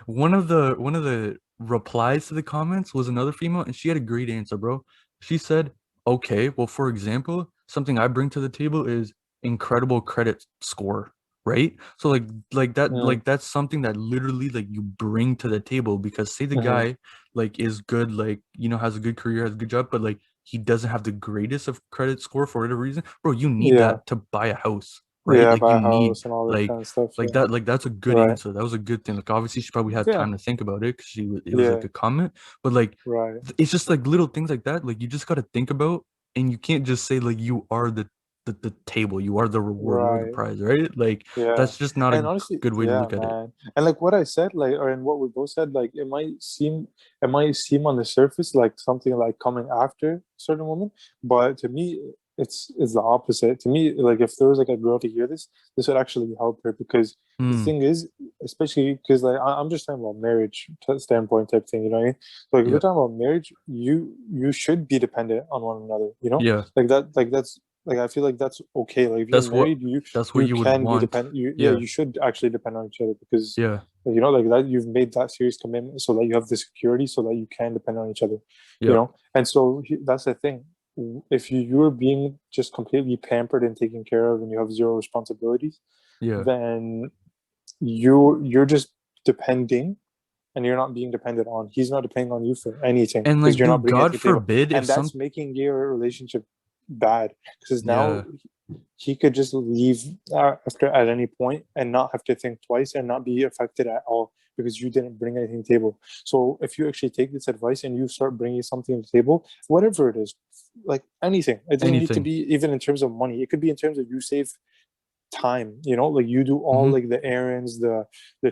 Speaker 1: one of the replies to the comments was another female, and she had a great answer, bro. She said, okay, well, for example, something I bring to the table is incredible credit score, right? So
Speaker 2: Mhm.
Speaker 1: that's something that literally like you bring to the table, because say the
Speaker 2: Mhm.
Speaker 1: guy like is good, like has a good career, has a good job, but like he doesn't have the greatest of credit score for whatever reason, bro, you need
Speaker 2: Yeah.
Speaker 1: that to buy a house, right?
Speaker 2: Yeah.
Speaker 1: Like you
Speaker 2: Buy a
Speaker 1: need
Speaker 2: house and all that
Speaker 1: like
Speaker 2: kind of stuff. Yeah.
Speaker 1: that's a good
Speaker 2: Right.
Speaker 1: answer. That was a good thing. Like obviously she probably had
Speaker 2: Yeah.
Speaker 1: time to think about it because it was like
Speaker 2: Yeah.
Speaker 1: a comment, but like
Speaker 2: Right.
Speaker 1: it's just like little things like that. Like you just got to think about, and you can't just say like you are the table, you are the reward, you are the
Speaker 2: Right.
Speaker 1: prize, right? Like
Speaker 2: Yeah.
Speaker 1: that's just not a
Speaker 2: And honestly,
Speaker 1: good way to
Speaker 2: yeah,
Speaker 1: look at it.
Speaker 2: man. And like what I said, like, or in what we both said, like, it might seem on the surface like something like coming after a certain woman, but to me, it's the opposite. To me, like, if there was like a girl to hear this would actually help her because the
Speaker 1: Mm,
Speaker 2: thing is, especially because like I'm just talking about marriage standpoint type thing, you know what I mean? So, like, if we're
Speaker 1: yeah,
Speaker 2: talking about marriage, you should be dependent on one another,
Speaker 1: yeah.
Speaker 2: like that, like that's like I feel like that's okay. Like if you're
Speaker 1: That's what
Speaker 2: married, you
Speaker 1: that's what
Speaker 2: you
Speaker 1: you would
Speaker 2: can be
Speaker 1: want.
Speaker 2: dependent. Yeah,
Speaker 1: Yeah,
Speaker 2: you should actually depend on each other because
Speaker 1: yeah,
Speaker 2: like that you've made that serious commitment so that you have the security so that you can depend on each other.
Speaker 1: yeah,
Speaker 2: And so that's the thing. If you're being just completely pampered and taken care of, and you have zero responsibilities,
Speaker 1: yeah,
Speaker 2: then you're just depending and you're not being dependent on. He's not depending on you for anything
Speaker 1: And
Speaker 2: because
Speaker 1: like,
Speaker 2: you're not
Speaker 1: dude,
Speaker 2: bringing it
Speaker 1: God
Speaker 2: to the table,
Speaker 1: forbid if
Speaker 2: and
Speaker 1: some,
Speaker 2: that's making your relationship bad because now
Speaker 1: yeah,
Speaker 2: he could just leave after at any point and not have to think twice and not be affected at all because you didn't bring anything to the table. So if you actually take this advice and you start bringing something to the table, whatever it is, like anything, it doesn't need to
Speaker 1: anything.
Speaker 2: be even in terms of money. It could be in terms of you save time, like you do all
Speaker 1: Hmm.
Speaker 2: like the errands, the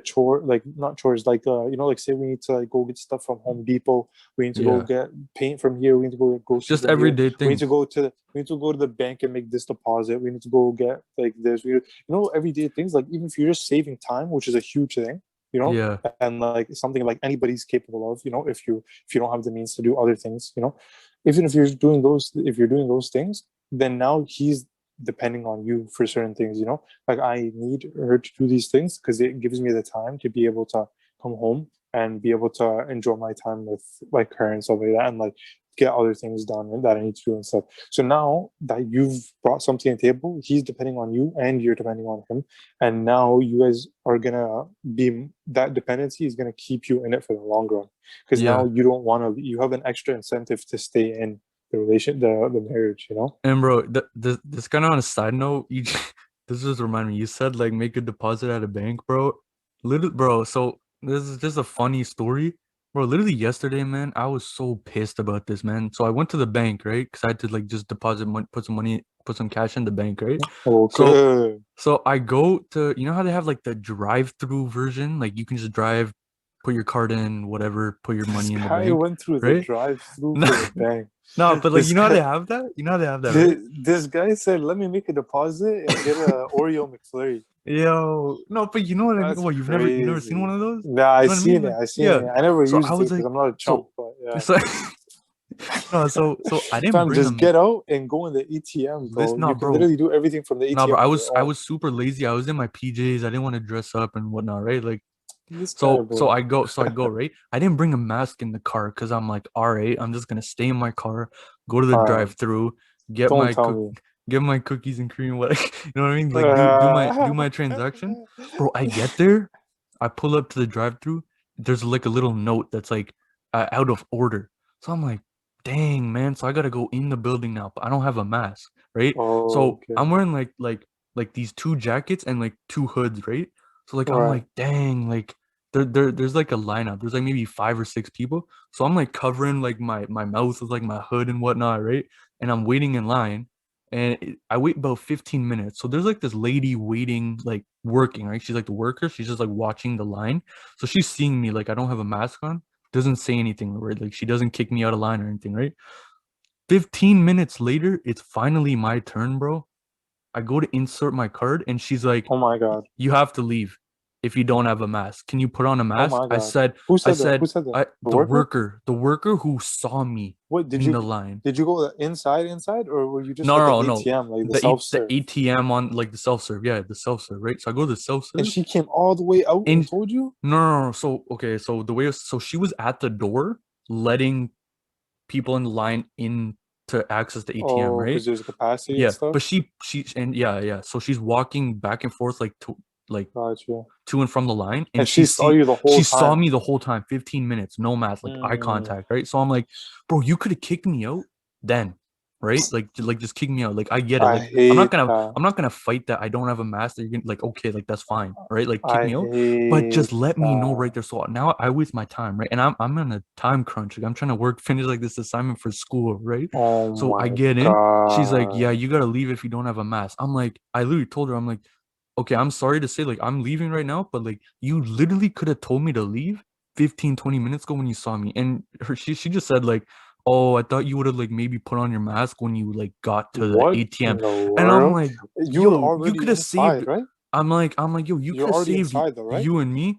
Speaker 2: chore, like not chores, like like say we need to like go get stuff from Home Depot, we need to go
Speaker 1: Yeah.
Speaker 2: get paint from here, we need to go get groceries
Speaker 1: Just
Speaker 2: from here,
Speaker 1: everyday
Speaker 2: we need to
Speaker 1: things.
Speaker 2: go to the bank and make this deposit, we need to go get like this, everyday things, like even if you're just saving time, which is a huge thing,
Speaker 1: Yeah.
Speaker 2: and like something like anybody's capable of, if you don't have the means to do other things, even if you're doing those things, then now he's depending on you for certain things, like I need her to do these things because it gives me the time to be able to come home and be able to enjoy my time with like her and stuff like that, and like get other things done that I need to do and stuff. So now that you've brought something to the table, he's depending on you and you're depending on him, and now you guys are gonna be, that dependency is gonna keep you in it for the long run because now
Speaker 1: Yeah.
Speaker 2: you don't want to, you have an extra incentive to stay in the marriage.
Speaker 1: And bro, this kind of on a side note, this just remind me. You said like make a deposit at a bank, bro. Little bro, so this is just a funny story, bro. Literally yesterday, man, I was so pissed about this, man. So I went to the bank, right? Because I had to like just deposit money, put some money, put some cash in the bank, right? So,
Speaker 2: Okay.
Speaker 1: so I go to, you know how they have like the drive-through version, like you can just drive, put your card in, whatever, put your
Speaker 2: This
Speaker 1: money in the
Speaker 2: guy
Speaker 1: bank,
Speaker 2: went through the
Speaker 1: right?
Speaker 2: drive-through for the bank.
Speaker 1: No, but like
Speaker 2: This
Speaker 1: you know how they
Speaker 2: guy,
Speaker 1: have that? You know how they have that, right?
Speaker 2: this guy said, "Let me make a deposit and get a Oreo McFlurry."
Speaker 1: Yo, no, but you know what I mean?
Speaker 2: That's
Speaker 1: What, you've never seen one
Speaker 2: crazy.
Speaker 1: of those?
Speaker 2: Nah,
Speaker 1: You
Speaker 2: I
Speaker 1: know what I mean?
Speaker 2: seen it.
Speaker 1: Like,
Speaker 2: I seen
Speaker 1: yeah.
Speaker 2: it. I never
Speaker 1: So I
Speaker 2: used it
Speaker 1: was
Speaker 2: because
Speaker 1: like,
Speaker 2: I'm not a chump.
Speaker 1: so,
Speaker 2: But yeah,
Speaker 1: so no, so I didn't
Speaker 2: fam,
Speaker 1: bring
Speaker 2: just
Speaker 1: them.
Speaker 2: get out and go in the ATM,
Speaker 1: This
Speaker 2: bro.
Speaker 1: no,
Speaker 2: You can
Speaker 1: bro,
Speaker 2: literally do everything from the
Speaker 1: no, bro.
Speaker 2: ATM
Speaker 1: I
Speaker 2: on
Speaker 1: was
Speaker 2: your
Speaker 1: I
Speaker 2: own.
Speaker 1: was super lazy. I was in my PJs. I didn't want to dress up and whatnot, right? Like,
Speaker 2: This guy,
Speaker 1: so
Speaker 2: bro.
Speaker 1: I go, right? I didn't bring a mask in the car because I'm like, all right, I'm just gonna stay in my car, go to the
Speaker 2: Fam,
Speaker 1: drive-through, get
Speaker 2: don't
Speaker 1: my
Speaker 2: tell
Speaker 1: cook,
Speaker 2: me.
Speaker 1: get my cookies and cream, what you know what I mean? Like do my transaction. Bro, I get there, I pull up to the drive-through. There's like a little note that's like out of order. So I'm like, dang, man. So I gotta go in the building now, but I don't have a mask, right?
Speaker 2: Oh,
Speaker 1: So
Speaker 2: okay.
Speaker 1: I'm wearing like these two jackets and like two hoods, right? So like I'm
Speaker 2: Right.
Speaker 1: like, dang, like there's like a lineup. There's like maybe 5 or 6 people. So I'm like covering like my mouth with like my hood and whatnot, right? And I'm waiting in line. And I wait about 15 minutes. So there's like this lady waiting, like working, right? She's like the worker. She's just like watching the line. So she's seeing me like I don't have a mask on, doesn't say anything, right? Like she doesn't kick me out of line or anything, right? 15 minutes later, it's finally my turn, bro. I go to insert my card and she's like,
Speaker 2: Oh my God.
Speaker 1: you have to leave if you don't have a mask. Can you put on a
Speaker 2: Oh
Speaker 1: mask?
Speaker 2: my
Speaker 1: I
Speaker 2: God.
Speaker 1: said,
Speaker 2: Who
Speaker 1: I
Speaker 2: said that? Who
Speaker 1: said,
Speaker 2: said that?
Speaker 1: I
Speaker 2: The
Speaker 1: the
Speaker 2: worker?
Speaker 1: worker who saw me
Speaker 2: What did
Speaker 1: in
Speaker 2: you
Speaker 1: the line.
Speaker 2: did you go inside, or were you just
Speaker 1: No,
Speaker 2: at the
Speaker 1: no, no.
Speaker 2: ATM, like the
Speaker 1: The
Speaker 2: self-serve?
Speaker 1: ATM on like the self-serve. Yeah, the self-serve, right? So I go to the
Speaker 2: And
Speaker 1: self-serve
Speaker 2: she came all the way out and
Speaker 1: and
Speaker 2: told you?
Speaker 1: no, no, no. So okay, so the way so she was at the door letting people in the line in to access the ATM,
Speaker 2: Oh,
Speaker 1: right?
Speaker 2: because there's capacity and
Speaker 1: Yeah,
Speaker 2: stuff.
Speaker 1: but she and yeah, yeah. So she's walking back and forth like
Speaker 2: Gotcha.
Speaker 1: to and from the line,
Speaker 2: And
Speaker 1: and
Speaker 2: she saw you the whole
Speaker 1: she saw
Speaker 2: time.
Speaker 1: me the whole time, 15 minutes, no mask, like eye
Speaker 2: Mm,
Speaker 1: contact, right? So I'm like, bro, you could have kicked me out then, right? Like just kick me out. Like I get it.
Speaker 2: I
Speaker 1: Like
Speaker 2: hate that.
Speaker 1: I'm not gonna fight that I don't have a mask. That you're gonna like okay, like that's fine, right? Like kick
Speaker 2: I
Speaker 1: me out, but
Speaker 2: hate
Speaker 1: just let me know right
Speaker 2: that.
Speaker 1: there. So now I waste my time, right? And I'm on a time crunch. Like I'm trying to finish like this assignment for school, right?
Speaker 2: Oh
Speaker 1: So I
Speaker 2: my
Speaker 1: get in. She's like, yeah,
Speaker 2: God.
Speaker 1: you gotta leave if you don't have a mask. I'm like, I literally told her, I'm like, okay, I'm sorry to say, like, I'm leaving right now, but like, you literally could have told me to leave 15, 20 minutes ago when you saw me. And she just said, like, oh, I thought you would have like maybe put on your mask when you like got to the
Speaker 2: What
Speaker 1: ATM.
Speaker 2: in the
Speaker 1: And I'm
Speaker 2: world?
Speaker 1: like,
Speaker 2: You were
Speaker 1: yo, you
Speaker 2: already
Speaker 1: could have saved.
Speaker 2: inside, right?
Speaker 1: Yo, you could
Speaker 2: You're
Speaker 1: have
Speaker 2: already
Speaker 1: saved
Speaker 2: inside though, right?
Speaker 1: you and me.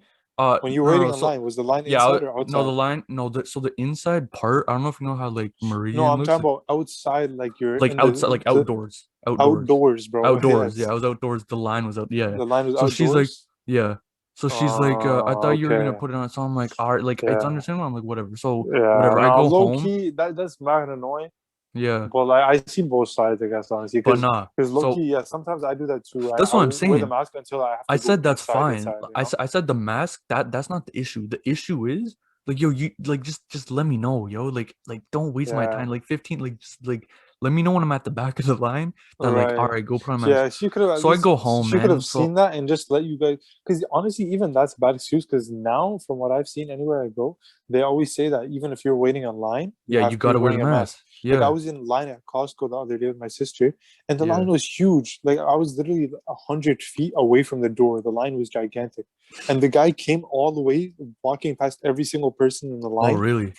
Speaker 2: When you were
Speaker 1: No, no,
Speaker 2: waiting
Speaker 1: no. So
Speaker 2: online, was the line
Speaker 1: yeah,
Speaker 2: inside or
Speaker 1: no, the
Speaker 2: outside?
Speaker 1: line, no, so the inside part, I don't know if you know how like
Speaker 2: No,
Speaker 1: Meridian
Speaker 2: I'm
Speaker 1: looks
Speaker 2: talking about outside, like you're
Speaker 1: like
Speaker 2: in
Speaker 1: outside, like
Speaker 2: the outdoors, bro.
Speaker 1: outdoors. Yeah,
Speaker 2: Yes.
Speaker 1: I was outdoors. The line was out. Yeah.
Speaker 2: The line was
Speaker 1: So she's like,
Speaker 2: outdoors.
Speaker 1: yeah. So she's like, I thought you were gonna
Speaker 2: Okay.
Speaker 1: put it on. So I'm like, all right, like it's
Speaker 2: Yeah.
Speaker 1: understandable. I'm like, whatever. So
Speaker 2: Yeah.
Speaker 1: whatever. I
Speaker 2: No,
Speaker 1: go
Speaker 2: low
Speaker 1: home.
Speaker 2: key, that's mad annoying.
Speaker 1: Yeah.
Speaker 2: But like I see both sides, I guess, honestly,
Speaker 1: But
Speaker 2: because
Speaker 1: nah.
Speaker 2: low
Speaker 1: So
Speaker 2: key, yeah, sometimes I do that too.
Speaker 1: that's what I'm
Speaker 2: I'll wear the
Speaker 1: saying.
Speaker 2: mask until I have
Speaker 1: I
Speaker 2: to go
Speaker 1: said that's
Speaker 2: inside,
Speaker 1: fine.
Speaker 2: inside, you know?
Speaker 1: I said the mask, that's not the issue. The issue is like, yo, you like just let me know, yo. Like don't waste my
Speaker 2: Yeah,
Speaker 1: time. Like 15, like just like let me know when I'm at the back of the line that like, all
Speaker 2: right.
Speaker 1: right, go put on a mask.
Speaker 2: Yeah, she could have at
Speaker 1: So I
Speaker 2: least
Speaker 1: go home,
Speaker 2: she could
Speaker 1: man.
Speaker 2: have seen
Speaker 1: So
Speaker 2: that and just let you guys. Because honestly, even that's a bad excuse. Because now, from what I've seen, anywhere I go, they always say that even if you're waiting online, you
Speaker 1: yeah,
Speaker 2: have
Speaker 1: you
Speaker 2: to be
Speaker 1: gotta wear the
Speaker 2: wearing a
Speaker 1: mask.
Speaker 2: mask. Like I
Speaker 1: Yeah,
Speaker 2: was in line at Costco the other day with my sister, and the
Speaker 1: yeah.
Speaker 2: line was huge. Like I was literally 100 feet away from the door. The line was gigantic, and the guy came all the way, walking past every single person in the
Speaker 1: Oh,
Speaker 2: line,
Speaker 1: really?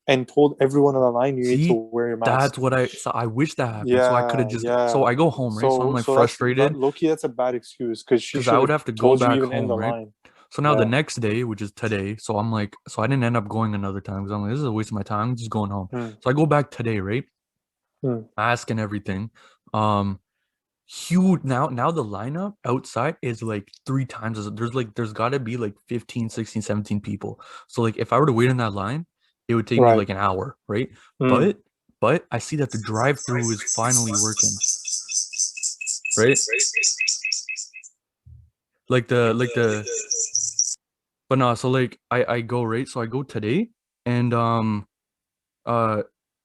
Speaker 2: and told everyone on the line, "You need to
Speaker 1: See,
Speaker 2: wear your mask."
Speaker 1: that's what I wish that happened. So I could have
Speaker 2: Yeah,
Speaker 1: just so
Speaker 2: yeah.
Speaker 1: I go home, right? So I'm like
Speaker 2: So that's that
Speaker 1: frustrated
Speaker 2: Loki. That's a bad excuse because she
Speaker 1: because I
Speaker 2: should
Speaker 1: would
Speaker 2: have
Speaker 1: have to go
Speaker 2: told you
Speaker 1: back
Speaker 2: even in
Speaker 1: home,
Speaker 2: the
Speaker 1: right?
Speaker 2: line.
Speaker 1: So now the
Speaker 2: Yeah.
Speaker 1: next day, which is today, so I'm like, so I didn't end up going another time because I'm like, this is a waste of my time. I'm just going home.
Speaker 2: Hmm.
Speaker 1: So I go back today, right?
Speaker 2: Hmm.
Speaker 1: Mask and everything. Um, huge now the lineup outside is like three times as there's gotta be like 15, 16, 17 people. So like if I were to wait in that line, it would take me
Speaker 2: Right.
Speaker 1: like an hour, right?
Speaker 2: Hmm.
Speaker 1: But but I see that the drive-through is finally working, right? Like the but no, so like I go right, so I go today and uh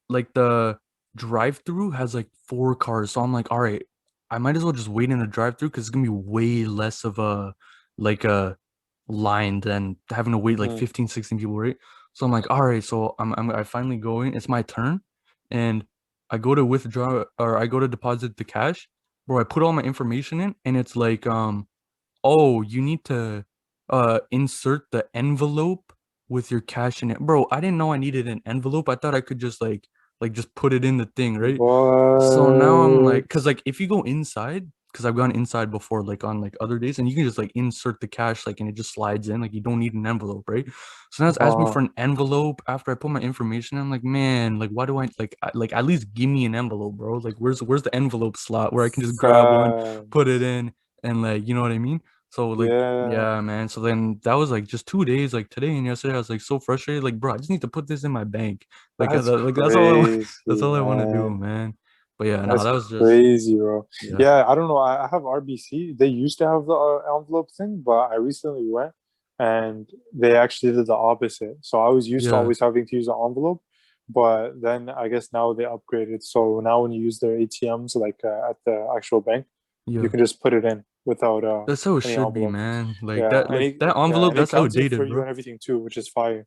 Speaker 1: like the drive-through has like four cars. So I'm like, all right, I might as well just wait in the drive-through because it's gonna be way less of a like a line than having to wait like
Speaker 2: Hmm.
Speaker 1: 15, 16 people, right? So I'm like, all right, so I finally go in, it's my turn, and I go to withdraw or I go to deposit the cash, bro. I put all my information in and it's like oh, you need to insert the envelope with your cash in it. Bro, I didn't know I needed an envelope. I thought I could just like just put it in the thing, right? So now I'm like,
Speaker 2: What?
Speaker 1: cause like if you go inside, cause I've gone inside before, like on like other days, and you can just like insert the cash, like and it just slides in, like you don't need an envelope, right? So now it's asking me for
Speaker 2: Uh,
Speaker 1: an envelope after I put my information. I'm like, man, like why do I like at least give me an envelope, bro? Like where's the envelope slot where I can just grab one, put it
Speaker 2: Facts.
Speaker 1: in, and like you know what I mean? So like
Speaker 2: Yeah.
Speaker 1: yeah, man. So then that was like just 2 days, like today and yesterday. I was like so frustrated. Like, bro, I just need to put this in my bank.
Speaker 2: That's
Speaker 1: Like that's all I want.
Speaker 2: crazy,
Speaker 1: That's all I want to do,
Speaker 2: man.
Speaker 1: man. But yeah, no,
Speaker 2: That's
Speaker 1: that was just
Speaker 2: crazy, bro.
Speaker 1: yeah,
Speaker 2: Yeah, I don't know. I have RBC. They used to have the envelope thing, but I recently went and they actually did the opposite. So I was used to
Speaker 1: yeah,
Speaker 2: always having to use an envelope, but then I guess now they upgraded. So now when you use their ATMs, like at the actual bank, you
Speaker 1: yeah.
Speaker 2: can just put it in without
Speaker 1: That's how it
Speaker 2: any
Speaker 1: should be,
Speaker 2: envelope.
Speaker 1: man.
Speaker 2: Yeah,
Speaker 1: Like that envelope,
Speaker 2: and it
Speaker 1: that's
Speaker 2: counts it for
Speaker 1: outdated,
Speaker 2: you
Speaker 1: bro.
Speaker 2: and everything too, which is fire.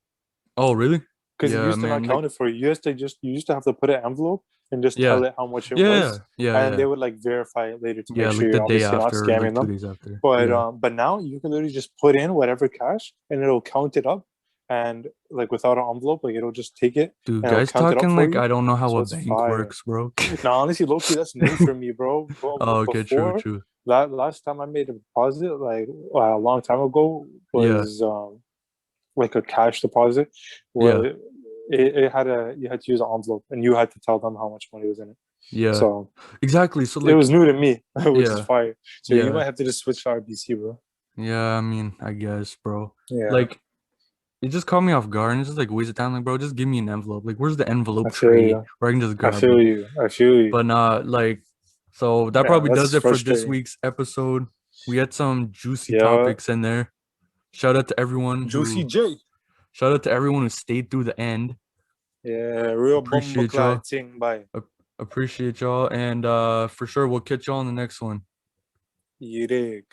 Speaker 1: Oh, really?
Speaker 2: Because it
Speaker 1: Yeah,
Speaker 2: used to not
Speaker 1: man. Like
Speaker 2: count it for you. You used to have to put an envelope and just
Speaker 1: yeah,
Speaker 2: tell it how much it
Speaker 1: yeah,
Speaker 2: was,
Speaker 1: yeah,
Speaker 2: and they
Speaker 1: yeah,
Speaker 2: would like verify it later to
Speaker 1: yeah.
Speaker 2: make sure
Speaker 1: Like the
Speaker 2: you're
Speaker 1: day
Speaker 2: obviously not
Speaker 1: after, or like
Speaker 2: scamming
Speaker 1: two
Speaker 2: them.
Speaker 1: days after. Yeah.
Speaker 2: But now you can literally just put in whatever cash and it'll count it up, and like without an envelope, like it'll just take it
Speaker 1: Dude,
Speaker 2: and it'll
Speaker 1: guys
Speaker 2: count it up
Speaker 1: talking
Speaker 2: for
Speaker 1: like
Speaker 2: you.
Speaker 1: I don't know how
Speaker 2: So
Speaker 1: a
Speaker 2: it's
Speaker 1: bank
Speaker 2: fire.
Speaker 1: works, bro.
Speaker 2: Now, honestly, low key, that's new for me, bro.
Speaker 1: Oh, okay, true,
Speaker 2: Before
Speaker 1: true.
Speaker 2: that, last time I made a deposit, like a long time ago,
Speaker 1: Yeah,
Speaker 2: was like a cash deposit
Speaker 1: yeah,
Speaker 2: where it had a you had to use an envelope and you had to tell them how much money was in it.
Speaker 1: yeah.
Speaker 2: So
Speaker 1: Exactly. So
Speaker 2: it
Speaker 1: like
Speaker 2: was new to me, which is
Speaker 1: yeah,
Speaker 2: fire. So you
Speaker 1: yeah.
Speaker 2: might have to just switch to RBC, bro.
Speaker 1: Yeah, I mean, I guess, bro.
Speaker 2: Yeah,
Speaker 1: Like, it just caught me off guard and it's just like waste of time. Like, bro, just give me an envelope. Like, where's the
Speaker 2: I
Speaker 1: envelope
Speaker 2: feel
Speaker 1: tray
Speaker 2: you.
Speaker 1: where I can just
Speaker 2: I
Speaker 1: grab
Speaker 2: feel
Speaker 1: one?
Speaker 2: you. I feel you.
Speaker 1: But like, so that
Speaker 2: Yeah,
Speaker 1: probably does
Speaker 2: that's
Speaker 1: it for this
Speaker 2: frustrating.
Speaker 1: week's episode. We had some juicy
Speaker 2: Yeah,
Speaker 1: topics in there. Shout out to everyone
Speaker 2: Juicy
Speaker 1: who,
Speaker 2: J.
Speaker 1: shout out to everyone who stayed through the end.
Speaker 2: Yeah, real bomba
Speaker 1: Appreciate y'all.
Speaker 2: clad thing. Bye.
Speaker 1: Appreciate y'all. And for sure, we'll catch y'all on the next one.
Speaker 2: You dig.